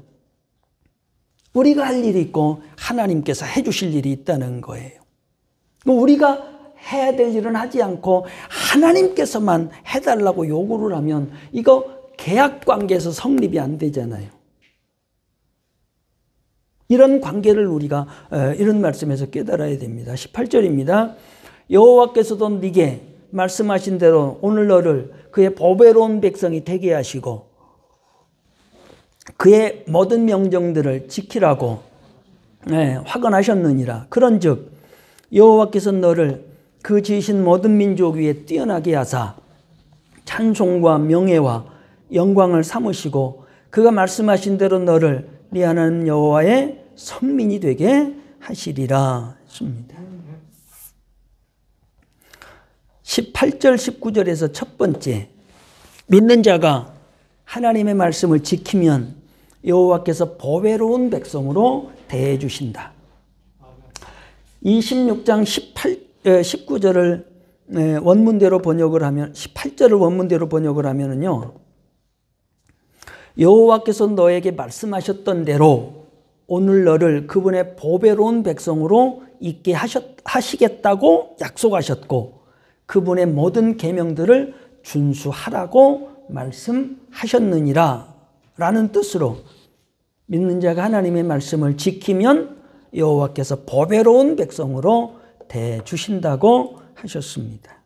우리가 할 일이 있고 하나님께서 해주실 일이 있다는 거예요. 우리가 해야 될 일은 하지 않고 하나님께서만 해달라고 요구를 하면 이거 계약 관계에서 성립이 안 되잖아요. 이런 관계를 우리가 이런 말씀에서 깨달아야 됩니다. 18절입니다. 여호와께서도 네게 말씀하신 대로 오늘 너를 그의 보배로운 백성이 되게 하시고 그의 모든 명령들을 지키라고 화관하셨느니라. 그런즉 여호와께서 너를 그 지으신 모든 민족 위에 뛰어나게 하사 찬송과 명예와 영광을 삼으시고 그가 말씀하신 대로 너를 네 하나님 여호와의 성민이 되게 하시리라 했습니다. 18절 19절에서 첫 번째, 믿는 자가 하나님의 말씀을 지키면 여호와께서 보배로운 백성으로 대해 주신다. 26장 19절을 원문대로 번역을 하면 18절을 원문대로 번역을 하면은요. 여호와께서 너에게 말씀하셨던 대로 오늘 너를 그분의 보배로운 백성으로 있게 하시겠다고 약속하셨고 그분의 모든 계명들을 준수하라고 말씀하셨느니라 라는 뜻으로 믿는 자가 하나님의 말씀을 지키면 여호와께서 보배로운 백성으로 대주신다고 하셨습니다.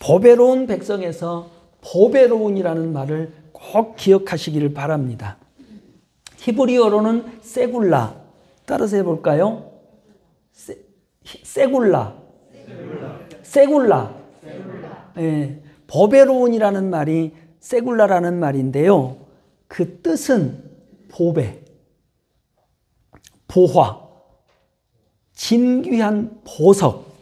보배로운 백성에서 보배로운이라는 말을 꼭 기억하시기를 바랍니다. 히브리어로는 세굴라. 따라서 해볼까요? 세굴라. 네, 보배로운이라는 말이 세굴라라는 말인데요. 그 뜻은 보배, 보화, 진귀한 보석,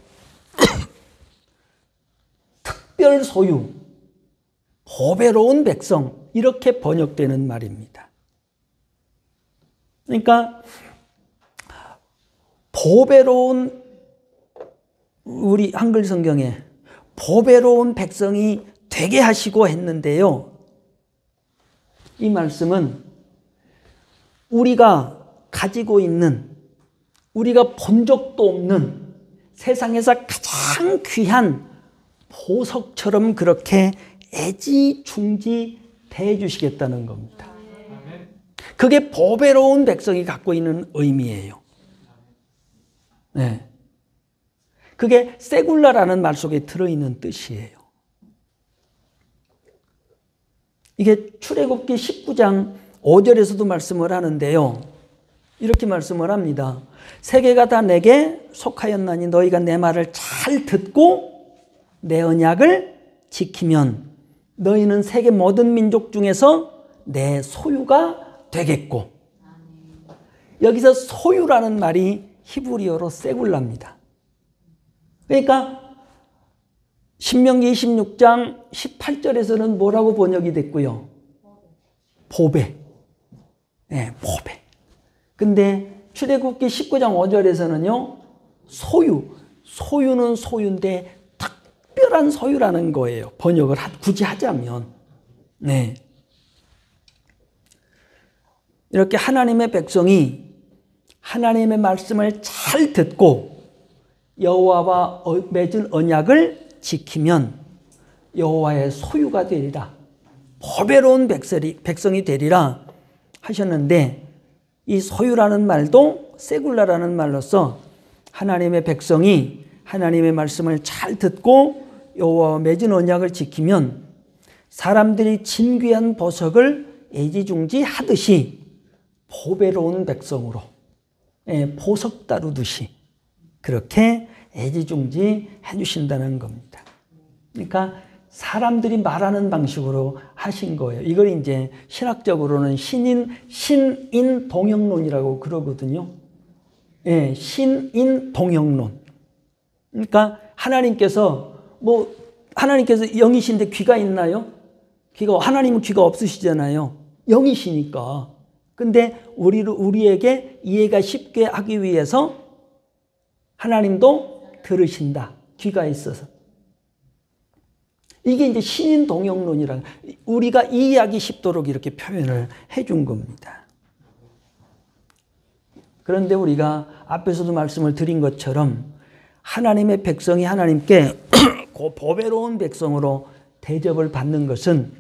특별 소유, 보배로운 백성 이렇게 번역되는 말입니다. 그러니까 보배로운 우리 한글 성경에 보배로운 백성이 되게 하시고 했는데요. 이 말씀은 우리가 가지고 있는 우리가 본 적도 없는 세상에서 가장 귀한 보석처럼 그렇게 애지중지대해 주시겠다는 겁니다. 그게 보배로운 백성이 갖고 있는 의미예요. 네. 그게 세굴라라는 말 속에 들어있는 뜻이에요. 이게 출애굽기 19장 5절에서도 말씀을 하는데요. 이렇게 말씀을 합니다. 세계가 다 내게 속하였나니 너희가 내 말을 잘 듣고 내 언약을 지키면 너희는 세계 모든 민족 중에서 내 소유가 되겠고. 여기서 소유라는 말이 히브리어로 세굴라입니다. 그러니까 신명기 26장 18절에서는 뭐라고 번역이 됐고요? 보배. 네, 보배. 근데 출애굽기 19장 5절에서는요. 소유. 소유는 소유인데 특별한 소유라는 거예요. 번역을 굳이 하자면. 네. 이렇게 하나님의 백성이 하나님의 말씀을 잘 듣고 여호와와 맺은 언약을 지키면 여호와의 소유가 되리라. 보배로운 백성이 되리라 하셨는데 이 소유라는 말도 세굴라라는 말로서 하나님의 백성이 하나님의 말씀을 잘 듣고 여호와와 맺은 언약을 지키면 사람들이 진귀한 보석을 애지중지하듯이 보배로운 백성으로 보석 다루듯이 그렇게 애지중지해 주신다는 겁니다. 그러니까 사람들이 말하는 방식으로 하신 거예요. 이걸 이제 신학적으로는 신인 동형론이라고 그러거든요. 예, 신인 동형론. 그러니까 하나님께서 영이신데 귀가 있나요? 하나님은 귀가 없으시잖아요. 영이시니까. 근데 우리에게 이해가 쉽게 하기 위해서 하나님도 들으신다. 귀가 있어서. 이게 이제 신인 동형론이라는 우리가 이해하기 쉽도록 이렇게 표현을 해준 겁니다. 그런데 우리가 앞에서도 말씀을 드린 것처럼 하나님의 백성이 하나님께 그 보배로운 백성으로 대접을 받는 것은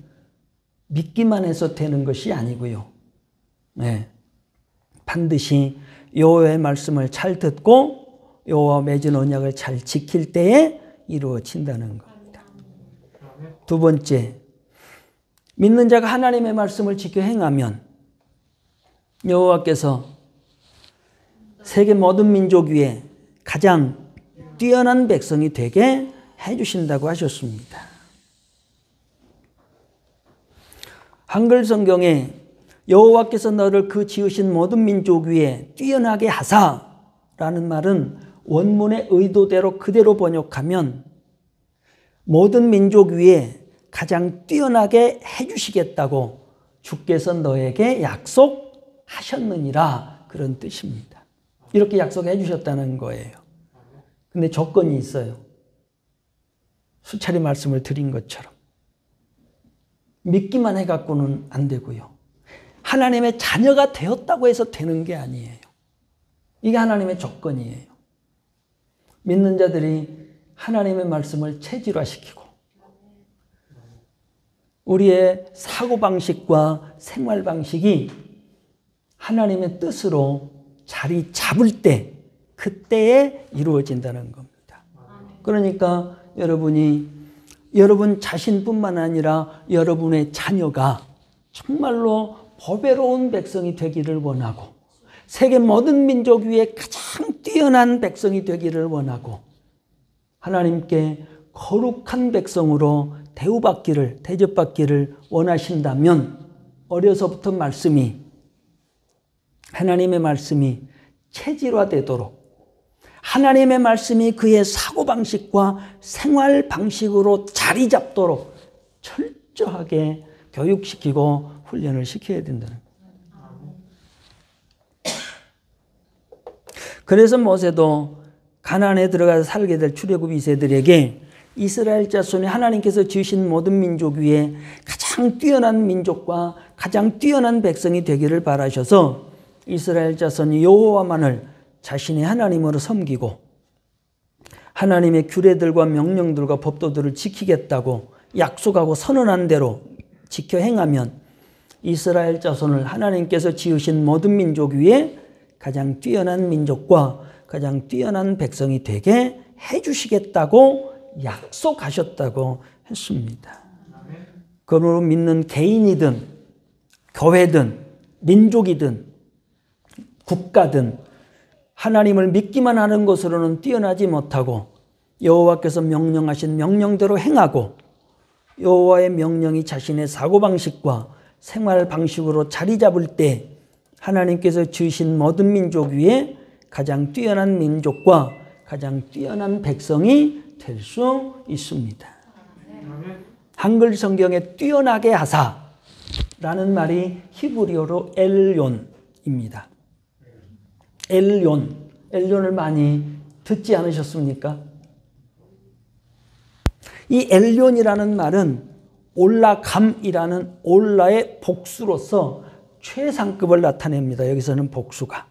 믿기만 해서 되는 것이 아니고요. 네. 반드시 여호와의 말씀을 잘 듣고 여호와와 맺은 언약을 잘 지킬 때에 이루어진다는 겁니다. 두 번째, 믿는 자가 하나님의 말씀을 지켜 행하면 여호와께서 세계 모든 민족 위에 가장 뛰어난 백성이 되게 해주신다고 하셨습니다. 한글 성경에 여호와께서 너를 그 지으신 모든 민족 위에 뛰어나게 하사라는 말은 원문의 의도대로 그대로 번역하면 모든 민족 위에 가장 뛰어나게 해주시겠다고 주께서 너에게 약속하셨느니라 그런 뜻입니다. 이렇게 약속해 주셨다는 거예요. 근데 조건이 있어요. 수차례 말씀을 드린 것처럼. 믿기만 해갖고는 안 되고요. 하나님의 자녀가 되었다고 해서 되는 게 아니에요. 이게 하나님의 조건이에요. 믿는 자들이 하나님의 말씀을 체질화시키고 우리의 사고방식과 생활방식이 하나님의 뜻으로 자리 잡을 때 그때에 이루어진다는 겁니다. 그러니까 여러분 자신뿐만 아니라 여러분의 자녀가 정말로 보배로운 백성이 되기를 원하고 세계 모든 민족 위에 가장 뛰어난 백성이 되기를 원하고 하나님께 거룩한 백성으로 대접받기를 원하신다면 어려서부터 하나님의 말씀이 체질화되도록 하나님의 말씀이 그의 사고방식과 생활방식으로 자리 잡도록 철저하게 교육시키고 훈련을 시켜야 된다는 거예요. 그래서 모세도 가나안에 들어가서 살게 될 출애굽 2세들에게 이스라엘 자손이 하나님께서 지으신 모든 민족 위에 가장 뛰어난 민족과 가장 뛰어난 백성이 되기를 바라셔서 이스라엘 자손이 여호와만을 자신의 하나님으로 섬기고 하나님의 규례들과 명령들과 법도들을 지키겠다고 약속하고 선언한 대로 지켜 행하면 이스라엘 자손을 하나님께서 지으신 모든 민족 위에 가장 뛰어난 민족과 가장 뛰어난 백성이 되게 해주시겠다고 약속하셨다고 했습니다. 그러므로 믿는 개인이든 교회든 민족이든 국가든 하나님을 믿기만 하는 것으로는 뛰어나지 못하고 여호와께서 명령하신 명령대로 행하고 여호와의 명령이 자신의 사고방식과 생활방식으로 자리 잡을 때 하나님께서 지으신 모든 민족 위에 가장 뛰어난 민족과 가장 뛰어난 백성이 될 수 있습니다. 한글 성경에 뛰어나게 하사라는 말이 히브리어로 엘론입니다. 엘론을 많이 듣지 않으셨습니까? 이 엘론이라는 말은 올라감이라는 올라의 복수로서 최상급을 나타냅니다. 여기서는 복수가.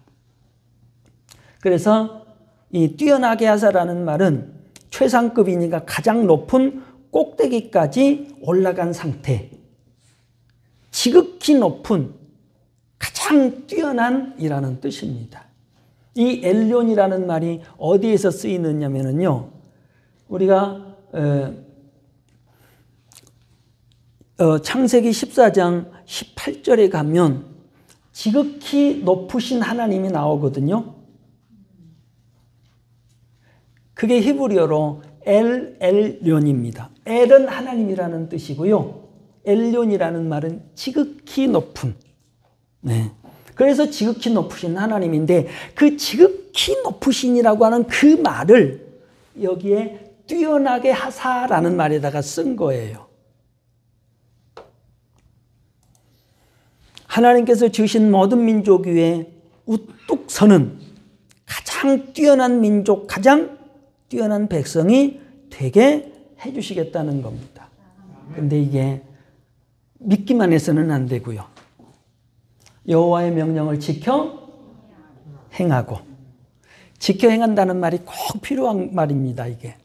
그래서 이 뛰어나게 하사라는 말은 최상급이니까 가장 높은 꼭대기까지 올라간 상태. 지극히 높은 가장 뛰어난이라는 뜻입니다. 이 엘론이라는 말이 어디에서 쓰이느냐면요. 우리가 창세기 14장 18절에 가면 지극히 높으신 하나님이 나오거든요. 그게 히브리어로 엘론입니다. 엘은 하나님이라는 뜻이고요. 엘론이라는 말은 지극히 높은. 네. 그래서 지극히 높으신 하나님인데 그 지극히 높으신이라고 하는 그 말을 여기에 뛰어나게 하사라는 말에다가 쓴 거예요. 하나님께서 지으신 모든 민족 위에 우뚝 서는 가장 뛰어난 민족, 가장 뛰어난 백성이 되게 해주시겠다는 겁니다. 근데 이게 믿기만 해서는 안 되고요. 여호와의 명령을 지켜 행하고 지켜 행한다는 말이 꼭 필요한 말입니다. 이게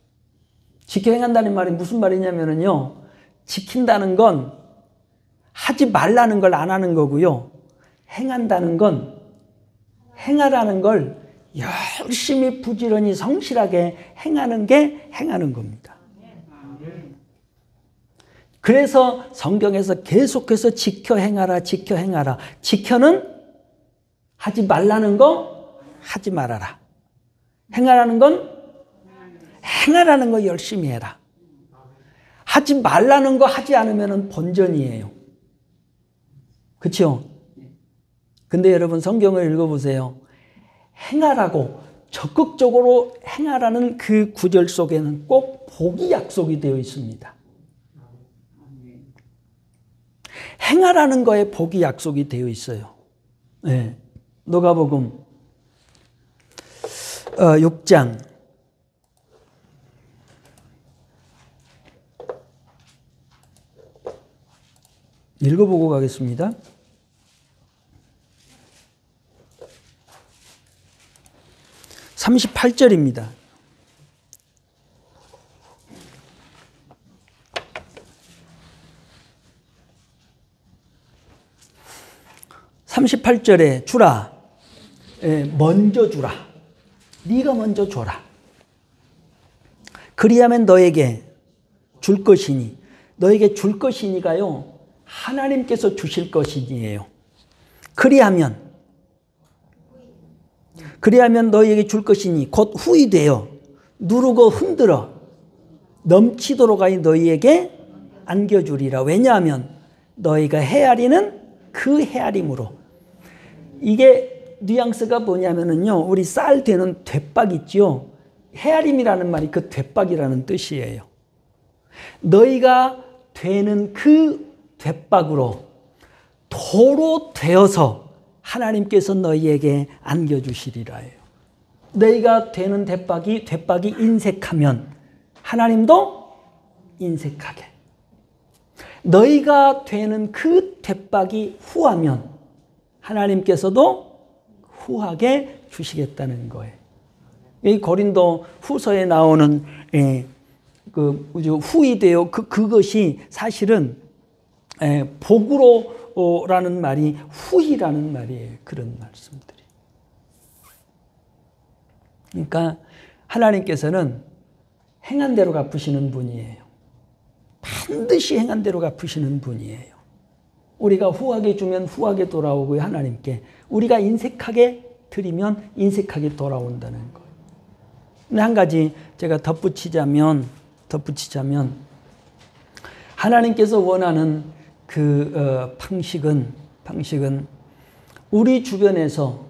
지켜 행한다는 말이 무슨 말이냐면요. 지킨다는 건 하지 말라는 걸 안 하는 거고요. 행한다는 건 행하라는 걸 열심히 부지런히 성실하게 행하는 게 행하는 겁니다. 그래서 성경에서 계속해서 지켜 행하라, 지켜 행하라. 지켜는 하지 말라는 거 하지 말아라. 행하라는 건 행하라는 거 열심히 해라. 하지 말라는 거 하지 않으면 본전이에요. 그렇죠? 근데 여러분 성경을 읽어보세요. 행하라고 적극적으로 행하라는 그 구절 속에는 꼭 복이 약속이 되어 있습니다. 행하라는 거에 복이 약속이 되어 있어요. 네. 누가복음 6장 '읽어보고 가겠습니다. 38절입니다. (38절에) 주라, 먼저 주라. 네가 먼저 줘라. 그리하면 너에게 줄 것이니. 너에게 줄 것이니가요, 하나님께서 주실 것이니에요. 그리하면 너에게 줄 것이니 곧 후이 되어 누르고 흔들어 넘치도록 하여 너희에게 안겨주리라. 왜냐하면 너희가 헤아리는 그 헤아림으로. 이게 뉘앙스가 뭐냐면은요, 우리 쌀 되는 되박 있지요. 헤아림이라는 말이 그 되박이라는 뜻이에요. 너희가 되는 그 되박으로 도로 되어서 하나님께서 너희에게 안겨주시리라 해요. 너희가 되는 되박이 인색하면 하나님도 인색하게, 너희가 되는 그 되박이 후하면 하나님께서도 후하게 주시겠다는 거예요. 이 고린도 후서에 나오는 그 후이 되어 그것이 사실은 복으로라는 말이 후이라는 말이에요. 그런 말씀들이. 그러니까 하나님께서는 행한 대로 갚으시는 분이에요. 반드시 행한 대로 갚으시는 분이에요. 우리가 후하게 주면 후하게 돌아오고요, 하나님께. 우리가 인색하게 드리면 인색하게 돌아온다는 거예요. 근데 한 가지 제가 덧붙이자면 하나님께서 원하는 그 방식은 우리 주변에서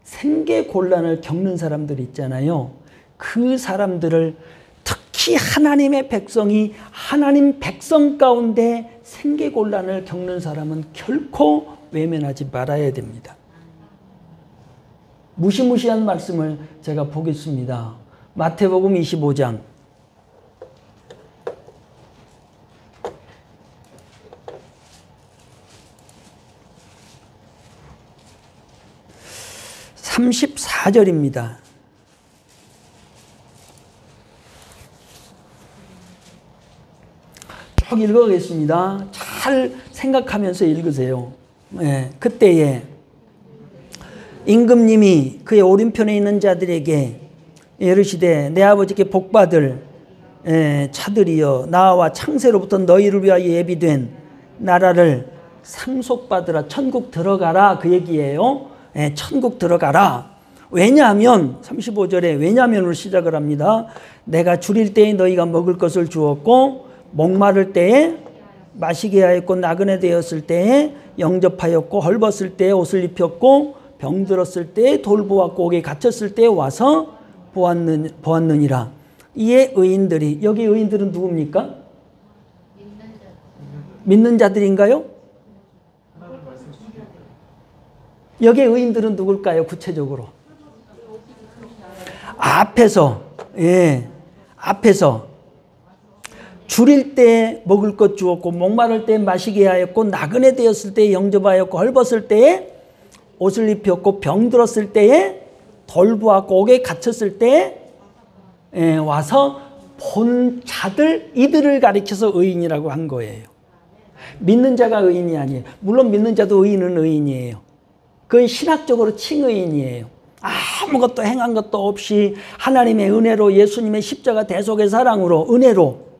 생계 곤란을 겪는 사람들 있잖아요. 그 사람들을, 특히 하나님의 백성이 하나님 백성 가운데 생계 곤란을 겪는 사람은 결코 외면하지 말아야 됩니다. 무시무시한 말씀을 제가 보겠습니다. 마태복음 25장 34절입니다. 쭉 읽어보겠습니다. 잘 생각하면서 읽으세요. 그때에 임금님이 그의 오른편에 있는 자들에게 이르시되, 내 아버지께 복받을 차들이여, 나와 창세로부터 너희를 위하여 예비된 나라를 상속받으라. 천국 들어가라, 그 얘기예요. 천국 들어가라. 왜냐하면 35절에 왜냐하면으로 시작을 합니다. 내가 줄일 때에 너희가 먹을 것을 주었고, 목마를 때에 마시게 하였고, 나그네 되었을 때에 영접하였고, 헐벗을 때에 옷을 입혔고, 병들었을 때에 돌보았고, 옥에 갇혔을 때에 와서 보았느니라. 이에 의인들이, 여기 의인들은 누굽니까? 믿는 자들인가요? 여기 의인들은 누굴까요? 구체적으로 앞에서 줄일 때 먹을 것 주었고, 목마를 때 마시게 하였고, 나그네 되었을 때 영접하였고, 헐벗을 때에 옷을 입혔고, 병들었을 때에 돌보았고, 옥에 갇혔을 때에 와서 본 자들, 이들을 가리켜서 의인이라고 한 거예요. 믿는 자가 의인이 아니에요. 물론 믿는 자도 의인은 의인이에요. 그건 신학적으로 칭의인이에요. 아무것도 행한 것도 없이 하나님의 은혜로, 예수님의 십자가 대속의 사랑으로, 은혜로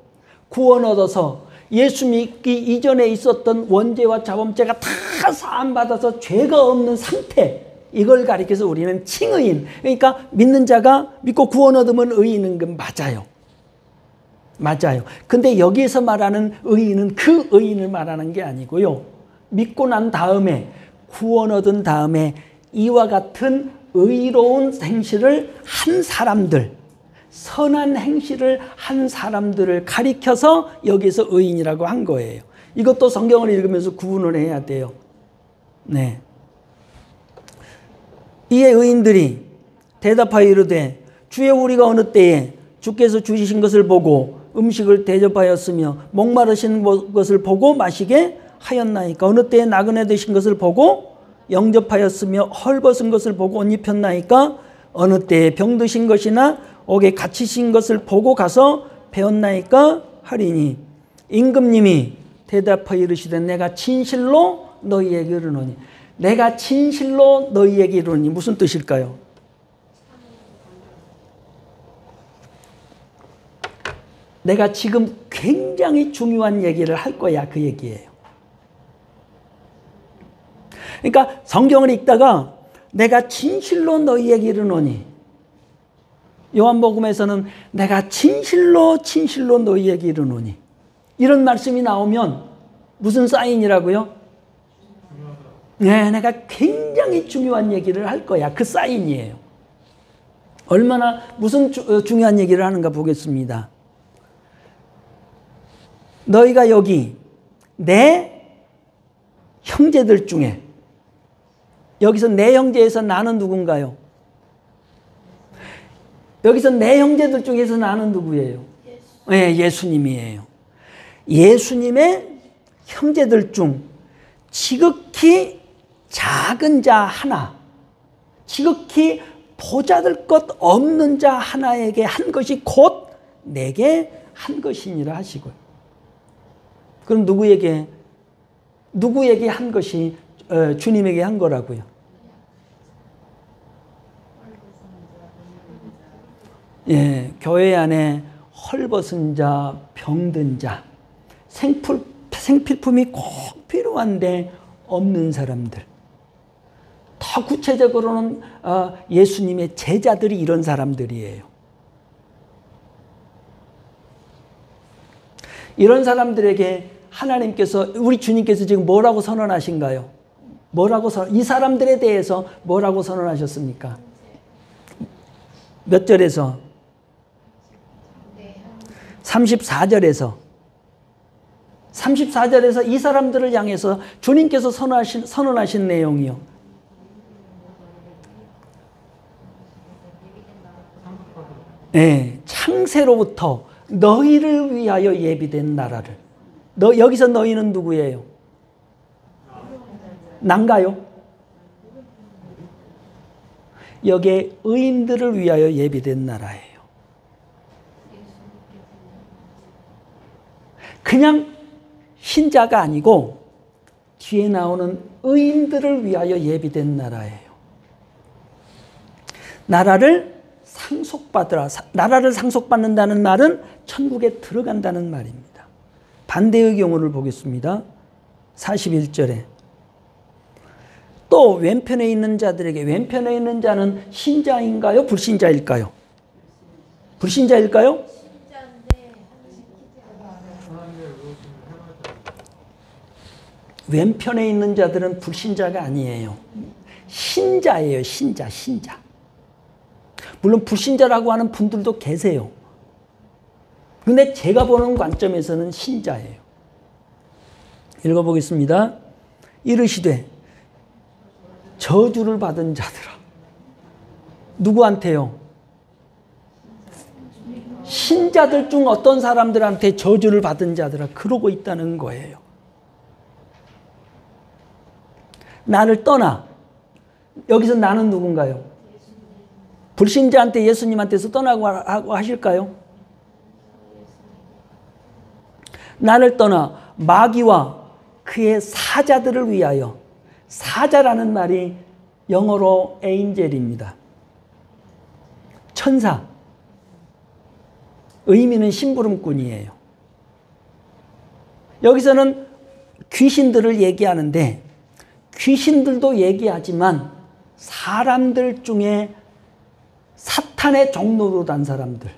구원 얻어서 예수 믿기 이전에 있었던 원죄와 자범죄가 다 사함받아서 죄가 없는 상태, 이걸 가리켜서 우리는 칭의인. 그러니까 믿는 자가 믿고 구원 얻으면 의인인 건 맞아요. 근데 여기에서 말하는 의인은 그 의인을 말하는 게 아니고요. 믿고 난 다음에, 구원 얻은 다음에 이와 같은 의로운 행실을 한 사람들, 선한 행실을 한 사람들을 가리켜서 여기서 의인이라고 한 거예요. 이것도 성경을 읽으면서 구분을 해야 돼요. 네. 이에 의인들이 대답하여 이르되, 주의 우리가 어느 때에 주께서 주시신 것을 보고 음식을 대접하였으며 목마르신 것을 보고 마시게 하였나이까. 어느 때에 나그네 되신 것을 보고 영접하였으며 헐벗은 것을 보고 옷 입혔나이까. 어느 때에 병드신 것이나 옥에 갇히신 것을 보고 가서 배웠나이까 하리니. 임금님이 대답하여 이르시되 내가 진실로 너희에게 이르노니. 내가 진실로 너희에게 이르노니 무슨 뜻일까요? 내가 지금 굉장히 중요한 얘기를 할 거야, 그 얘기예요. 그러니까 성경을 읽다가 내가 진실로 너희에게 이르노니, 요한복음에서는 내가 진실로 너희에게 이르노니, 이런 말씀이 나오면 무슨 사인이라고요? 네, 내가 굉장히 중요한 얘기를 할 거야, 그 사인이에요. 얼마나 무슨 중요한 얘기를 하는가 보겠습니다. 너희가 여기 내 형제들 중에, 여기서 내 형제에서 나는 누군가요? 여기서 내 형제들 중에서 나는 누구예요? 네, 예수님이에요. 예수님의 형제들 중 지극히 작은 자 하나, 지극히 보잘것 것 없는 자 하나에게 한 것이 곧 내게 한 것이니라 하시고요. 그럼 누구에게 한 것이 주님에게 한 거라고요? 예, 교회 안에 헐벗은 자, 병든 자, 생필품이 꼭 필요한데 없는 사람들. 더 구체적으로는 예수님의 제자들이 이런 사람들이에요. 이런 사람들에게 하나님께서, 우리 주님께서 지금 뭐라고 선언하신가요? 이 사람들에 대해서 뭐라고 선언하셨습니까? 몇 절에서? 34절에서 이 사람들을 향해서 주님께서 선언하신 내용이요. 네, 창세로부터 너희를 위하여 예비된 나라를. 여기서 너희는 누구예요? 난가요? 여기에 의인들을 위하여 예비된 나라예요. 그냥 신자가 아니고 뒤에 나오는 의인들을 위하여 예비된 나라예요. 나라를 상속받는다는 말은 천국에 들어간다는 말입니다. 반대의 경우를 보겠습니다. 41절에 또 왼편에 있는 자들에게, 왼편에 있는 자는 신자인가요? 불신자일까요? 불신자일까요? 왼편에 있는 자들은 불신자가 아니에요. 신자예요. 신자. 물론 불신자라고 하는 분들도 계세요. 근데 제가 보는 관점에서는 신자예요. 읽어보겠습니다. 이르시되 저주를 받은 자들아. 누구한테요? 신자들 중 어떤 사람들한테 저주를 받은 자들아. 그러고 있다는 거예요. 나를 떠나. 여기서 나는 누군가요? 불신자한테 예수님한테서 떠나고 하실까요? 나를 떠나 마귀와 그의 사자들을 위하여. 사자라는 말이 영어로 에인젤입니다. 천사. 의미는 심부름꾼이에요. 여기서는 귀신들을 얘기하는데 귀신들도 얘기하지만 사람들 중에 사탄의 종로로 단 사람들,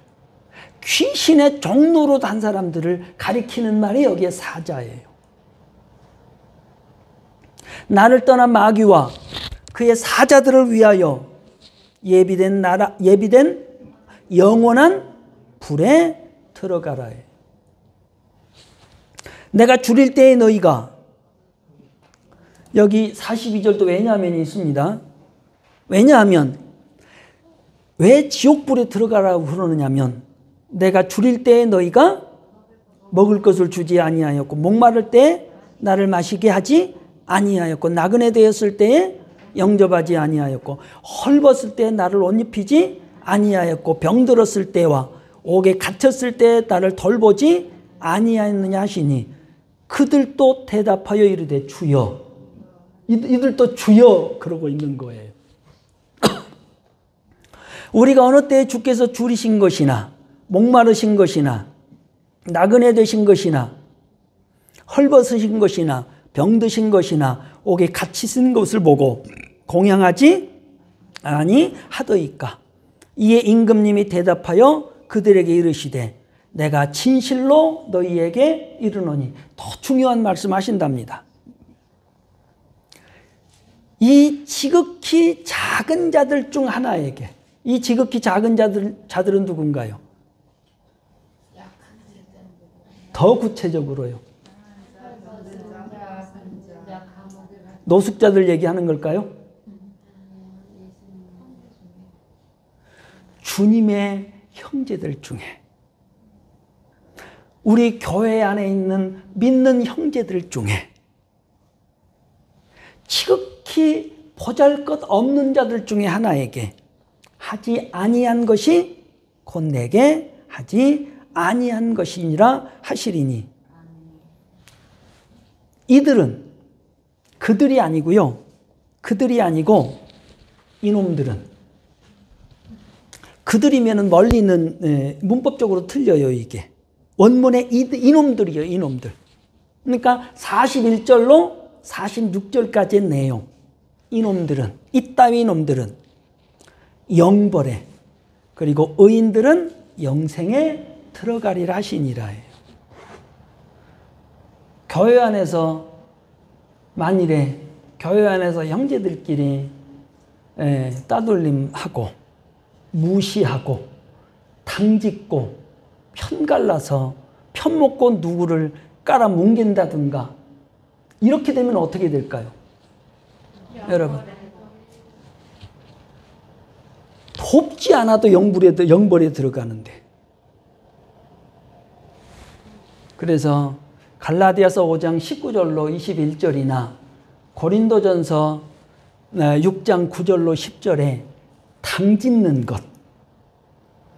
귀신의 종로로 단 사람들을 가리키는 말이 여기에 사자예요. 나를 떠난 마귀와 그의 사자들을 위하여 예비된 나라, 예비된 영원한 불에 들어가라. 내가 줄일 때에 너희가, 여기 42절도 왜냐하면이 있습니다. 왜냐하면 왜 지옥불에 들어가라고 그러느냐면 내가 줄일 때에 너희가 먹을 것을 주지 아니하였고 목마를 때에 나를 마시게 하지 아니하였고 나그네 되었을 때에 영접하지 아니하였고 헐벗을 때에 나를 옷 입히지 아니하였고 병들었을 때와 옥에 갇혔을 때에 나를 돌보지 아니하였느냐 하시니 그들도 대답하여 이르되 주여. 이들도 주여 그러고 있는 거예요. 우리가 어느 때에 주께서 줄이신 것이나 목마르신 것이나 나그네 되신 것이나 헐벗으신 것이나 병드신 것이나 옥에 갇히신 것을 보고 공양하지 아니하더이까. 이에 임금님이 대답하여 그들에게 이르시되 내가 진실로 너희에게 이르노니. 더 중요한 말씀 하신답니다. 이 지극히 작은 자들 중 하나에게, 이 지극히 작은 자들은 누군가요? 더 구체적으로요. 노숙자들 얘기하는 걸까요? 주님의 형제들 중에, 우리 교회 안에 있는 믿는 형제들 중에 지극히 보잘것없는 자들 중에 하나에게 하지 아니한 것이 곧 내게 하지 아니한 것이니라 하시리니. 이들은 그들이 아니고요. 그들이 아니고 이놈들은. 그들이면 멀리 있는 문법적으로 틀려요. 이게 원문의 이놈들이요. 이놈들. 그러니까 41절로 46절까지의 내용. 이놈들은, 이따위 이놈들은 영벌에, 그리고 의인들은 영생에 들어가리라 하시니라 해요. 교회 안에서 만일에 교회 안에서 형제들끼리 따돌림하고 무시하고 당짓고 편갈라서 편먹고 누구를 깔아뭉갠다든가 이렇게 되면 어떻게 될까요? 여러분, 돕지 않아도 영벌에 들어가는데. 그래서 갈라디아서 5장 19절로 21절이나 고린도전서 6장 9절로 10절에 당짓는 것,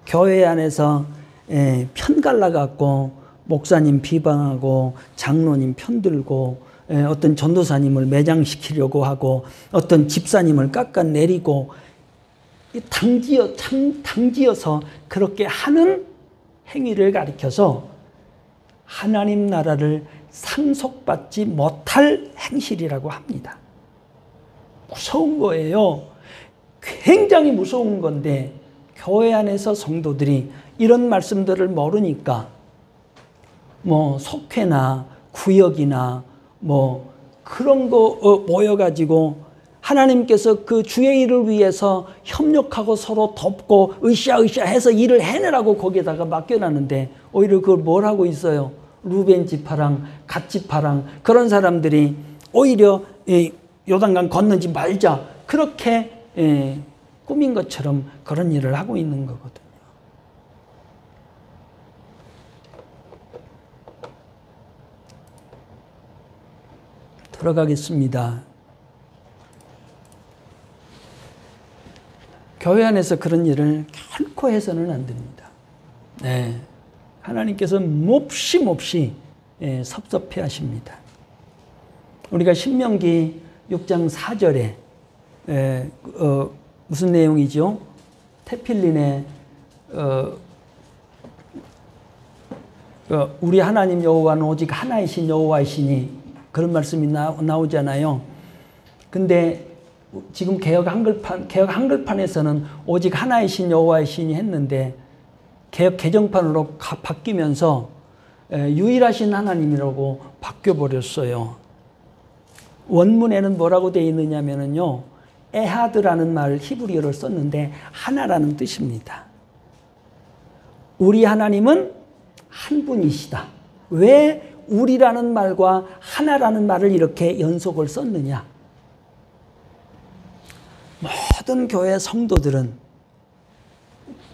교회 안에서 편갈라갖고 목사님 비방하고 장로님 편들고 어떤 전도사님을 매장시키려고 하고 어떤 집사님을 깎아내리고 당지어서 그렇게 하는 행위를 가리켜서 하나님 나라를 상속받지 못할 행실이라고 합니다. 무서운 거예요. 굉장히 무서운 건데 교회 안에서 성도들이 이런 말씀들을 모르니까 뭐 속회나 구역이나 뭐 그런 거 모여가지고 하나님께서 그 주의 일을 위해서 협력하고 서로 돕고 으쌰으쌰 해서 일을 해내라고 거기에다가 맡겨놨는데 오히려 그걸 뭘 하고 있어요? 루벤 지파랑 갓 지파랑 그런 사람들이 오히려 요단강 건너지 말자 그렇게 꾸민 것처럼 그런 일을 하고 있는 거거든요. 들어가겠습니다. 교회 안에서 그런 일을 결코 해서는 안 됩니다. 네. 하나님께서 몹시 섭섭해 하십니다. 우리가 신명기 6장 4절에 무슨 내용이죠? 테필린에 우리 하나님 여호와는 오직 하나이신 여호와이시니 그런 말씀이 나오잖아요. 근데 지금 개역 한글판에서는 오직 하나이신 여호와이시니 했는데 개역 개정판으로 바뀌면서 유일하신 하나님이라고 바뀌어버렸어요. 원문에는 뭐라고 되어 있느냐면요. 에하드라는 말 히브리어를 썼는데 하나라는 뜻입니다. 우리 하나님은 한 분이시다. 왜 우리라는 말과 하나라는 말을 이렇게 연속을 썼느냐? 모든 교회 성도들은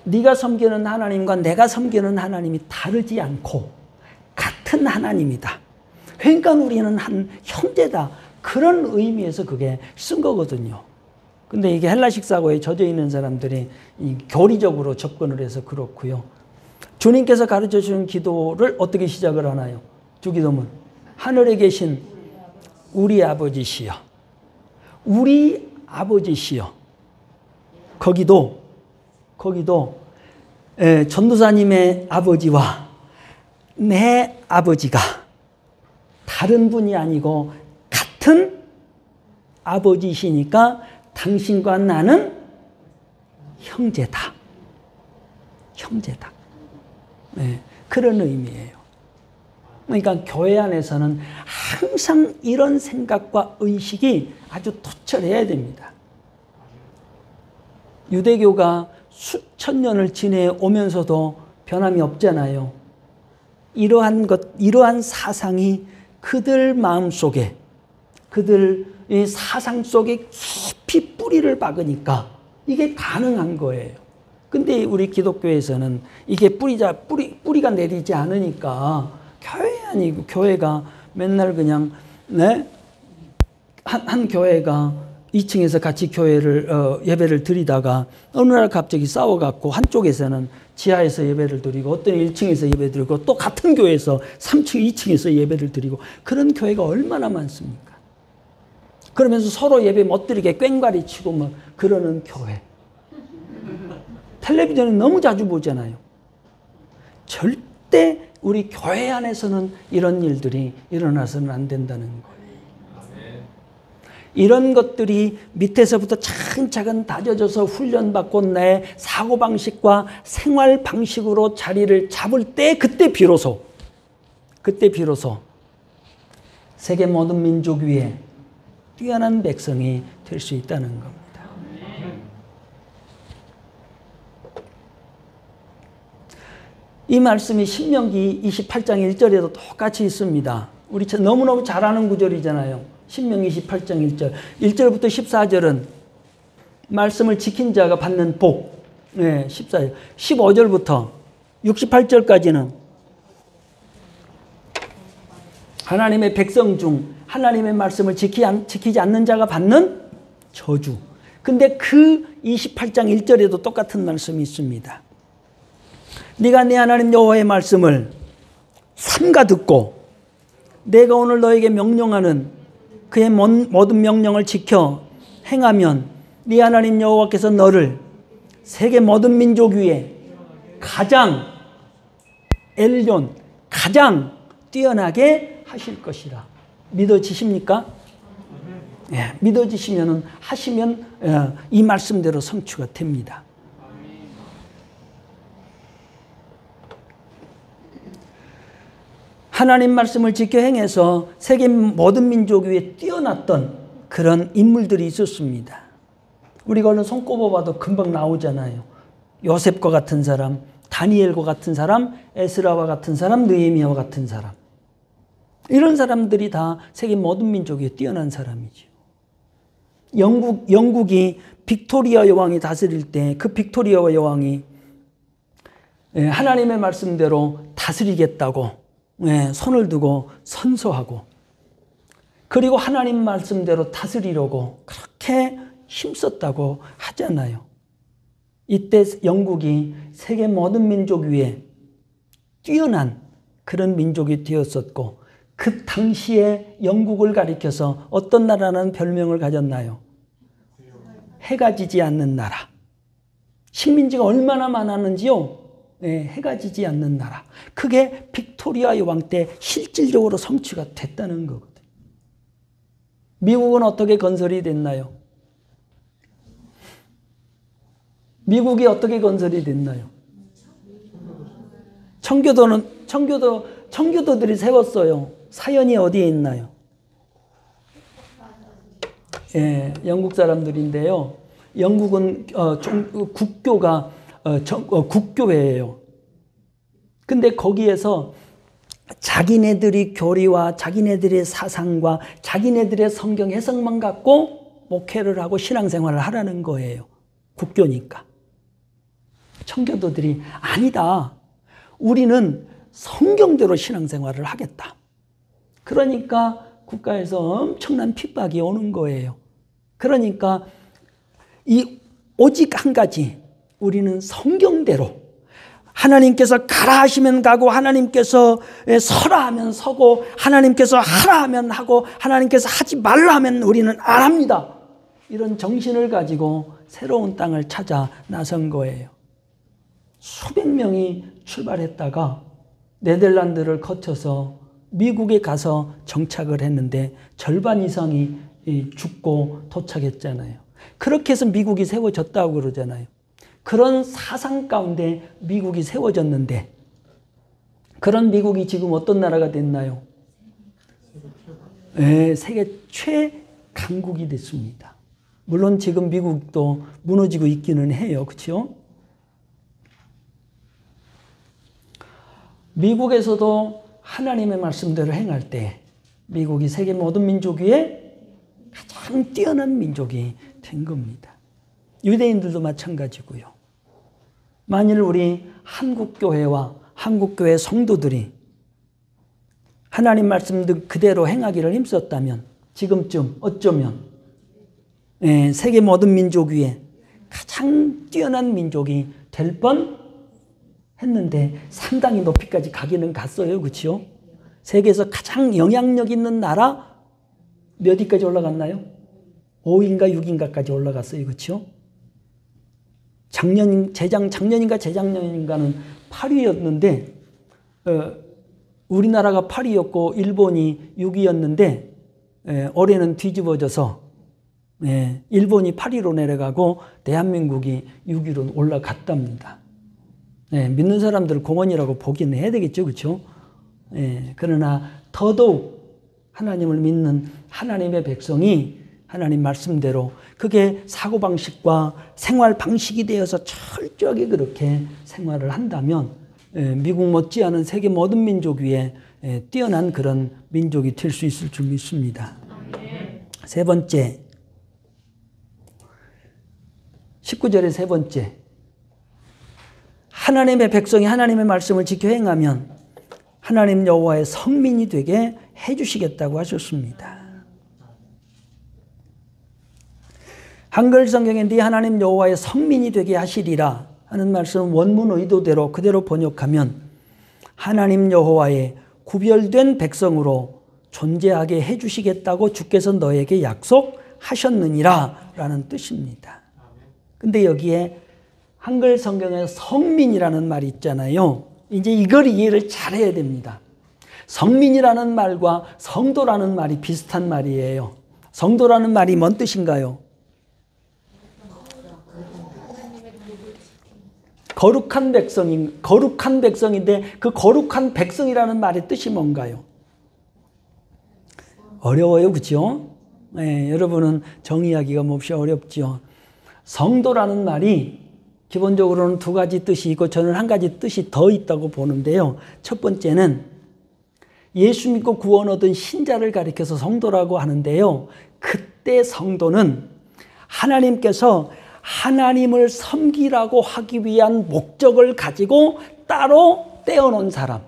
네가 섬기는 하나님과 내가 섬기는 하나님이 다르지 않고 같은 하나님이다. 그러니까 우리는 한 형제다. 그런 의미에서 그게 쓴 거거든요. 근데 이게 헬라식 사고에 젖어 있는 사람들이 이 교리적으로 접근을 해서 그렇고요. 주님께서 가르쳐 주는 기도를 어떻게 시작을 하나요? 주기도문. 하늘에 계신 우리 아버지시여. 우리 아버지시여. 거기도 전도사님의 아버지와 내 아버지가 다른 분이 아니고 같은 아버지시니까 당신과 나는 형제다. 형제다. 네, 그런 의미예요. 그러니까 교회 안에서는 항상 이런 생각과 의식이 아주 투철해야 됩니다. 유대교가 수천 년을 지내오면서도 변함이 없잖아요. 이러한 사상이 그들 마음속에, 그들의 사상 속에 깊이 뿌리를 박으니까 이게 가능한 거예요. 근데 우리 기독교에서는 이게 뿌리가 내리지 않으니까 교회 아니고 교회가 맨날 그냥, 네? 한 교회가 2층에서 같이 예배를 드리다가 어느 날 갑자기 싸워갖고 한쪽에서는 지하에서 예배를 드리고 어떤 1층에서 예배 드리고 또 같은 교회에서 3층, 2층에서 예배를 드리고 그런 교회가 얼마나 많습니까? 그러면서 서로 예배 못 드리게 꽹과리 치고 막 그러는 교회. 텔레비전에 너무 자주 보잖아요. 절대 우리 교회 안에서는 이런 일들이 일어나서는 안 된다는 거예요. 이런 것들이 밑에서부터 차근차근 다져져서 훈련받고 내 사고방식과 생활방식으로 자리를 잡을 때 그때 비로소 세계 모든 민족 위에 뛰어난 백성이 될 수 있다는 겁니다. 이 말씀이 신명기 28장 1절에도 똑같이 있습니다. 우리 너무너무 잘 아는 구절이잖아요. 신명기 28장 1절. 1절부터 14절은 말씀을 지킨 자가 받는 복. 네, 14절. 15절부터 68절까지는 하나님의 백성 중 하나님의 말씀을 지키지 않는 자가 받는 저주. 근데 그 28장 1절에도 똑같은 말씀이 있습니다. 네가 네 하나님 여호와의 말씀을 삼가 듣고 내가 오늘 너에게 명령하는 그의 모든 명령을 지켜 행하면 네 하나님 여호와께서 너를 세계 모든 민족 위에 가장 가장 뛰어나게 하실 것이라. 믿어지십니까? 예, 믿어지시면 하시면 이 말씀대로 성취가 됩니다. 하나님 말씀을 지켜 행해서 세계 모든 민족 위에 뛰어났던 그런 인물들이 있었습니다. 우리가 얼른 손꼽아봐도 금방 나오잖아요. 요셉과 같은 사람, 다니엘과 같은 사람, 에스라와 같은 사람, 느헤미야와 같은 사람. 이런 사람들이 다 세계 모든 민족 위에 뛰어난 사람이죠. 영국이 빅토리아 여왕이 다스릴 때 그 빅토리아 여왕이 하나님의 말씀대로 다스리겠다고 손을 두고 선서하고 그리고 하나님 말씀대로 다스리려고 그렇게 힘썼다고 하잖아요. 이때 영국이 세계 모든 민족 위에 뛰어난 그런 민족이 되었었고 그 당시에 영국을 가리켜서 어떤 나라라는 별명을 가졌나요? 해가 지지 않는 나라. 식민지가 얼마나 많았는지요? 해가 지지 않는 나라. 그게 빅토리아 여왕 때 실질적으로 성취가 됐다는 거거든요. 미국은 어떻게 건설이 됐나요? 미국이 어떻게 건설이 됐나요? 청교도들이 세웠어요. 사연이 어디에 있나요? 영국 사람들인데요. 영국은 국교가 국교회예요. 근데 거기에서 자기네들이 교리와 자기네들의 사상과 자기네들의 성경 해석만 갖고 목회를 하고 신앙생활을 하라는 거예요. 국교니까. 청교도들이 아니다. 우리는 성경대로 신앙생활을 하겠다. 그러니까 국가에서 엄청난 핍박이 오는 거예요. 그러니까 오직 한 가지, 우리는 성경대로 하나님께서 가라 하시면 가고 하나님께서 서라 하면 서고 하나님께서 하라 하면 하고 하나님께서 하지 말라 하면 우리는 안 합니다. 이런 정신을 가지고 새로운 땅을 찾아 나선 거예요. 수백 명이 출발했다가 네덜란드를 거쳐서 미국에 가서 정착을 했는데 절반 이상이 죽고 도착했잖아요. 그렇게 해서 미국이 세워졌다고 그러잖아요. 그런 사상 가운데 미국이 세워졌는데 그런 미국이 지금 어떤 나라가 됐나요? 네, 세계 최강국이 됐습니다. 물론 지금 미국도 무너지고 있기는 해요. 그렇죠? 미국에서도 하나님의 말씀대로 행할 때 미국이 세계 모든 민족 위에 가장 뛰어난 민족이 된 겁니다. 유대인들도 마찬가지고요. 만일 우리 한국교회와 한국교회 성도들이 하나님 말씀들 그대로 행하기를 힘썼다면 지금쯤 어쩌면 세계 모든 민족 위에 가장 뛰어난 민족이 될 뻔 했는데 상당히 높이까지 가기는 갔어요. 그렇죠? 세계에서 가장 영향력 있는 나라 몇 위까지 올라갔나요? 5위인가 6위인가까지 올라갔어요. 그렇죠? 작년인가 재작년인가는 8위였는데 우리나라가 8위였고 일본이 6위였는데 올해는 뒤집어져서 일본이 8위로 내려가고 대한민국이 6위로 올라갔답니다. 믿는 사람들은 공헌이라고 보기는 해야 되겠죠. 그렇죠? 그러나 더더욱 하나님을 믿는 하나님의 백성이 하나님 말씀대로 그게 사고방식과 생활 방식이 되어서 철저하게 그렇게 생활을 한다면 미국 못지않은 세계 모든 민족 위에 뛰어난 그런 민족이 될 수 있을 줄 믿습니다. 세 번째, 19절의 세 번째, 하나님의 백성이 하나님의 말씀을 지켜 행하면 하나님 여호와의 성민이 되게 해주시겠다고 하셨습니다. 한글 성경에 네 하나님 여호와의 성민이 되게 하시리라 하는 말씀은 원문 의도대로 그대로 번역하면 하나님 여호와의 구별된 백성으로 존재하게 해주시겠다고 주께서 너에게 약속하셨느니라 라는 뜻입니다. 근데 여기에 한글 성경에 성민이라는 말이 있잖아요. 이제 이걸 이해를 잘해야 됩니다. 성민이라는 말과 성도라는 말이 비슷한 말이에요. 성도라는 말이 뭔 뜻인가요? 거룩한 백성인데 그 거룩한 백성이라는 말의 뜻이 뭔가요? 어려워요. 그렇죠? 여러분은 정의하기가 몹시 어렵죠. 성도라는 말이 기본적으로는 두 가지 뜻이 있고 저는 한 가지 뜻이 더 있다고 보는데요. 첫 번째는 예수 믿고 구원 얻은 신자를 가리켜서 성도라고 하는데요. 그때 성도는 하나님께서 하나님을 섬기라고 하기 위한 목적을 가지고 따로 떼어놓은 사람,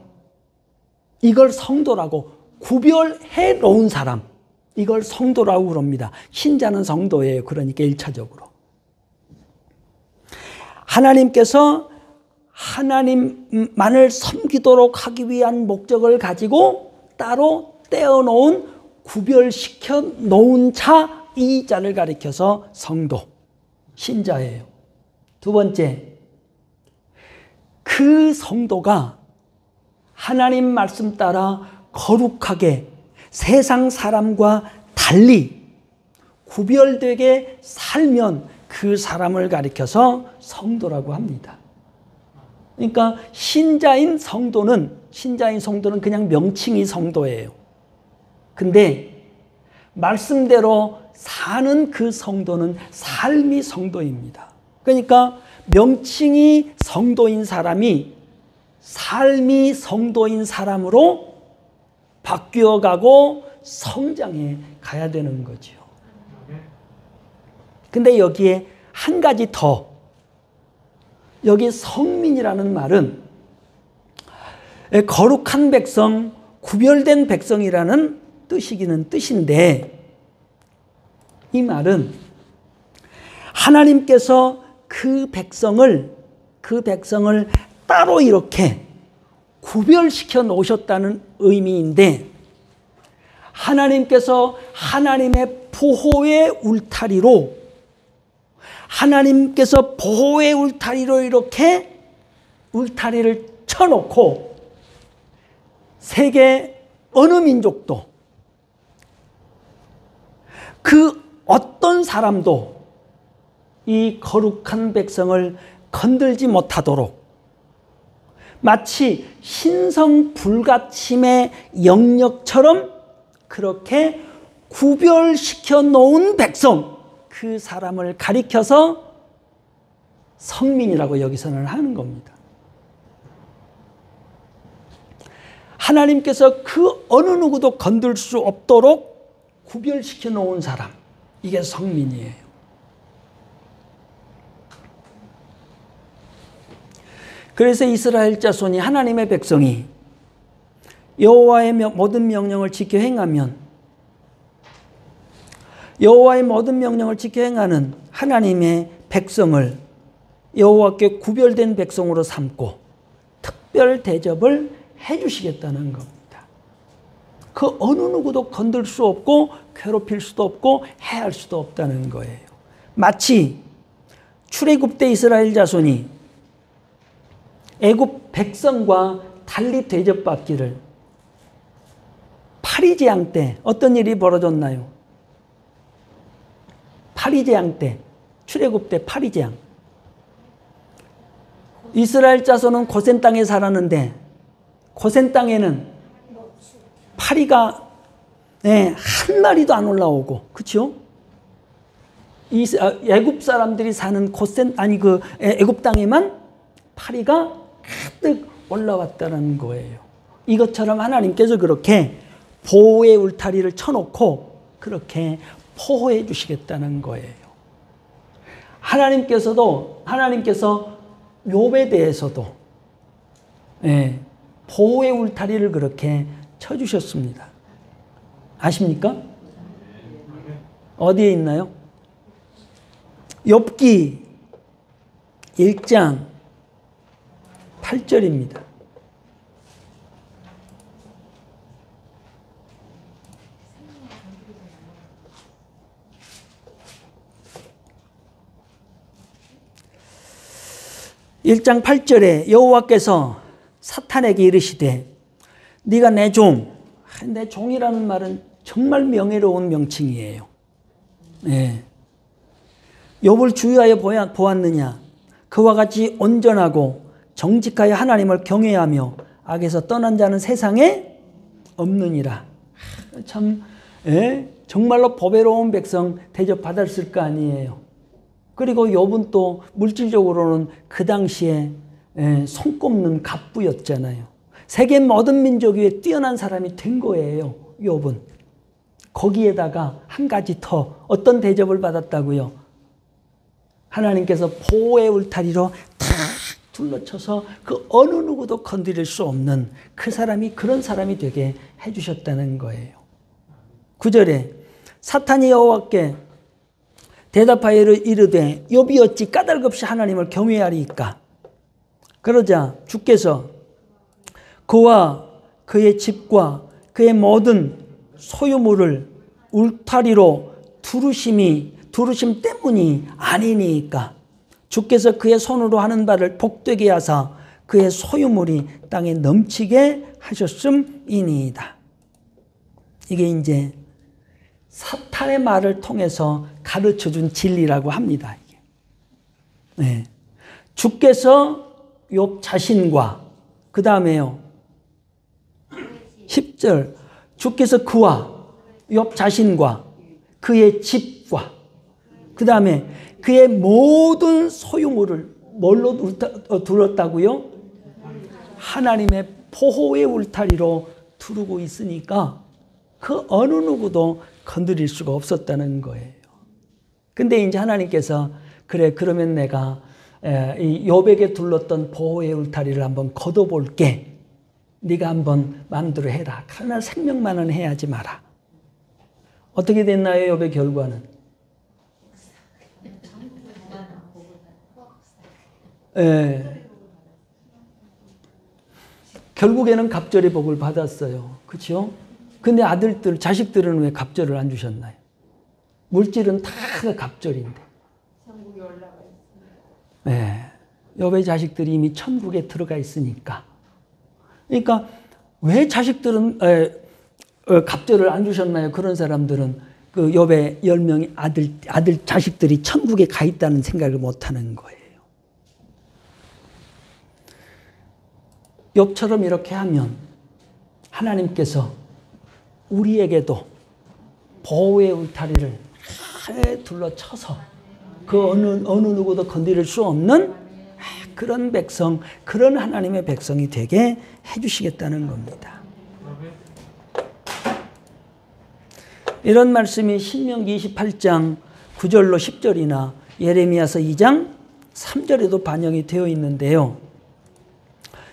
이걸 성도라고 구별해 놓은 사람, 이걸 성도라고 그럽니다. 신자는 성도예요. 그러니까 1차적으로 하나님께서 하나님만을 섬기도록 하기 위한 목적을 가지고 따로 떼어놓은 구별시켜 놓은 자, 이 자를 가리켜서 성도, 신자예요. 두 번째, 그 성도가 하나님 말씀 따라 거룩하게 세상 사람과 달리 구별되게 살면 그 사람을 가리켜서 성도라고 합니다. 그러니까 신자인 성도는 그냥 명칭이 성도예요. 근데 말씀대로 사는 그 성도는 삶이 성도입니다. 그러니까 명칭이 성도인 사람이 삶이 성도인 사람으로 바뀌어가고 성장해 가야 되는 거죠. 근데 여기에 한 가지 더 여기 성민이라는 말은 거룩한 백성, 구별된 백성이라는 뜻이기는 뜻인데, 이 말은 하나님께서 그 백성을 따로 이렇게 구별시켜 놓으셨다는 의미인데, 하나님께서 하나님의 보호의 울타리로, 하나님께서 보호의 울타리로 이렇게 울타리를 쳐놓고 세계 어느 민족도, 그 어떤 사람도 이 거룩한 백성을 건들지 못하도록 마치 신성 불가침의 영역처럼 그렇게 구별시켜 놓은 백성, 그 사람을 가리켜서 성민이라고 여기서는 하는 겁니다. 하나님께서 그 어느 누구도 건들 수 없도록 구별시켜 놓은 사람, 이게 성민이에요. 그래서 이스라엘 자손이, 하나님의 백성이 여호와의 모든 명령을 지켜 행하면, 여호와의 모든 명령을 지켜 행하는 하나님의 백성을 여호와께 구별된 백성으로 삼고 특별 대접을 해주시겠다는 겁니다. 그 어느 누구도 건들 수 없고 괴롭힐 수도 없고 해할 수도 없다는 거예요. 마치 출애굽 때 이스라엘 자손이 애굽 백성과 달리 대접받기를, 파리제왕 때 어떤 일이 벌어졌나요? 파리제왕 때, 출애굽 때 파리제왕. 이스라엘 자손은 고센 땅에 살았는데 고센 땅에는 파리가 한 마리도 안 올라오고, 그렇죠? 애굽 사람들이 사는 애굽 땅에만 파리가 가득 올라왔다는 거예요. 이것처럼 하나님께서 그렇게 보호의 울타리를 쳐놓고 그렇게 보호해 주시겠다는 거예요. 하나님께서 욥에 대해서도 보호의 울타리를 그렇게 쳐주셨습니다. 아십니까? 어디에 있나요? 욥기 1장 8절입니다. (1장 8절에) 여호와께서 사탄에게 이르시되 네가 내 종, 내 종이라는 말은 정말 명예로운 명칭이에요. 욥을 주의하여 보았느냐? 그와 같이 온전하고 정직하여 하나님을 경외하며 악에서 떠난 자는 세상에 없느니라. 참 정말로 보배로운 백성 대접받았을 거 아니에요. 그리고 욥은 또 물질적으로는 그 당시에 손꼽는 갑부였잖아요. 세계 모든 민족 위에 뛰어난 사람이 된 거예요. 욥은. 거기에다가 한 가지 더 어떤 대접을 받았다고요? 하나님께서 보호의 울타리로 탁 둘러쳐서 그 어느 누구도 건드릴 수 없는 그 사람이, 그런 사람이 되게 해주셨다는 거예요. 9절에 사탄이 여호와께 대답하여 이르되 욥이 어찌 까닭없이 하나님을 경외하리이까? 그러자 주께서 그와 그의 집과 그의 모든 소유물을 울타리로 두르심 때문이 아니니까 주께서 그의 손으로 하는 바를 복되게 하사 그의 소유물이 땅에 넘치게 하셨음이니이다. 이게 이제 사탄의 말을 통해서 가르쳐준 진리라고 합니다. 이게. 주께서 욥 자신과, 그 다음에요 10절 주께서 그와 욥 자신과 그의 집과 그 다음에 그의 모든 소유물을 뭘로 둘렀다고요? 하나님의 보호의 울타리로 두르고 있으니까 그 어느 누구도 건드릴 수가 없었다는 거예요. 근데 이제 하나님께서 그래, 그러면 내가 이 욥에게 둘렀던 보호의 울타리를 한번 걷어볼게. 네가 한번 마음대로 해라. 그러나 생명만은 해야지 마라. 어떻게 됐나요? 욥의 결과는? 결국에는 갑절의 복을 받았어요. 그렇죠? 근데 아들들, 자식들은 왜 갑절을 안 주셨나요? 물질은 다 갑절인데. 천국에 올라가 있습니다. 네. 욥의 자식들이 이미 천국에 들어가 있으니까. 그러니까 왜 자식들은 갑절을 안 주셨나요? 그런 사람들은 그 욥의 10명의 아들 자식들이 천국에 가 있다는 생각을 못 하는 거예요. 욥처럼 이렇게 하면 하나님께서 우리에게도 보호의 울타리를 둘러쳐서 그 어느 누구도 건드릴 수 없는 그런 백성, 그런 하나님의 백성이 되게 해주시겠다는 겁니다. 이런 말씀이 신명기 28장 9절로 10절이나 예레미야서 2장 3절에도 반영이 되어 있는데요.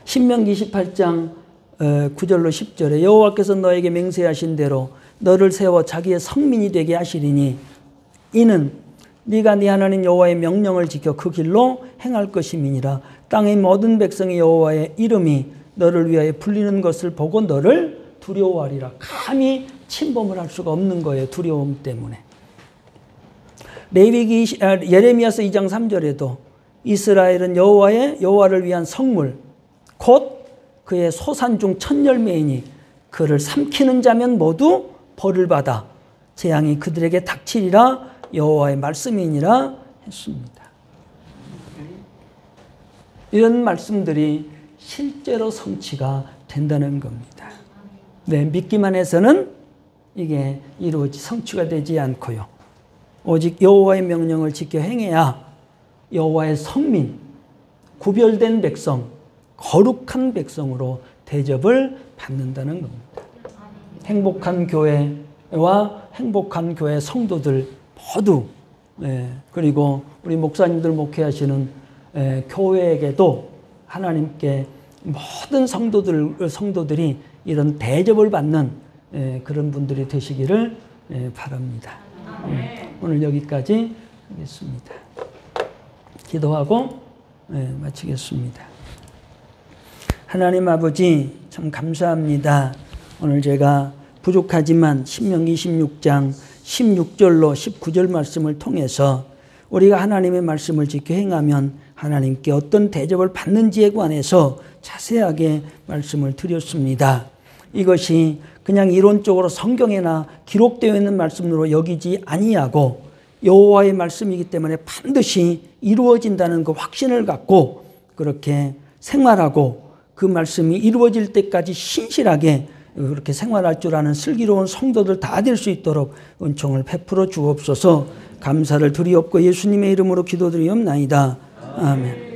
신명기 28장 9절로 10절에 여호와께서 너에게 맹세하신 대로 너를 세워 자기의 성민이 되게 하시리니 이는 네가 네 하나님 여호와의 명령을 지켜 그 길로 행할 것임이니라. 땅의 모든 백성이 여호와의 이름이 너를 위하여 불리는 것을 보고 너를 두려워하리라. 감히 침범을 할 수가 없는 거예요. 두려움 때문에. 예레미야서 2장 3절에도 이스라엘은 여호와를 위한 성물 곧 그의 소산 중 첫 열매이니 그를 삼키는 자면 모두 벌을 받아 재앙이 그들에게 닥치리라. 여호와의 말씀이니라 했습니다. 이런 말씀들이 실제로 성취가 된다는 겁니다. 네, 믿기만 해서는 이게 성취가 되지 않고요. 오직 여호와의 명령을 지켜 행해야 여호와의 성민, 구별된 백성, 거룩한 백성으로 대접을 받는다는 겁니다. 행복한 교회와 행복한 교회 성도들 모두, 그리고 우리 목사님들 목회하시는 교회에게도 하나님께 모든 성도들이 이런 대접을 받는 그런 분들이 되시기를 바랍니다. 오늘 여기까지 하겠습니다. 기도하고 마치겠습니다. 하나님 아버지 참 감사합니다. 오늘 제가 부족하지만 신명기 26장 16절로 19절 말씀을 통해서 우리가 하나님의 말씀을 지켜 행하면 하나님께 어떤 대접을 받는지에 관해서 자세하게 말씀을 드렸습니다. 이것이 그냥 이론적으로 성경에나 기록되어 있는 말씀으로 여기지 아니하고 여호와의 말씀이기 때문에 반드시 이루어진다는 그 확신을 갖고 그렇게 생활하고 그 말씀이 이루어질 때까지 신실하게 그렇게 생활할 줄 아는 슬기로운 성도들 다 될 수 있도록 은총을 베풀어 주옵소서. 감사를 드리옵고 예수님의 이름으로 기도드리옵나이다. 아멘.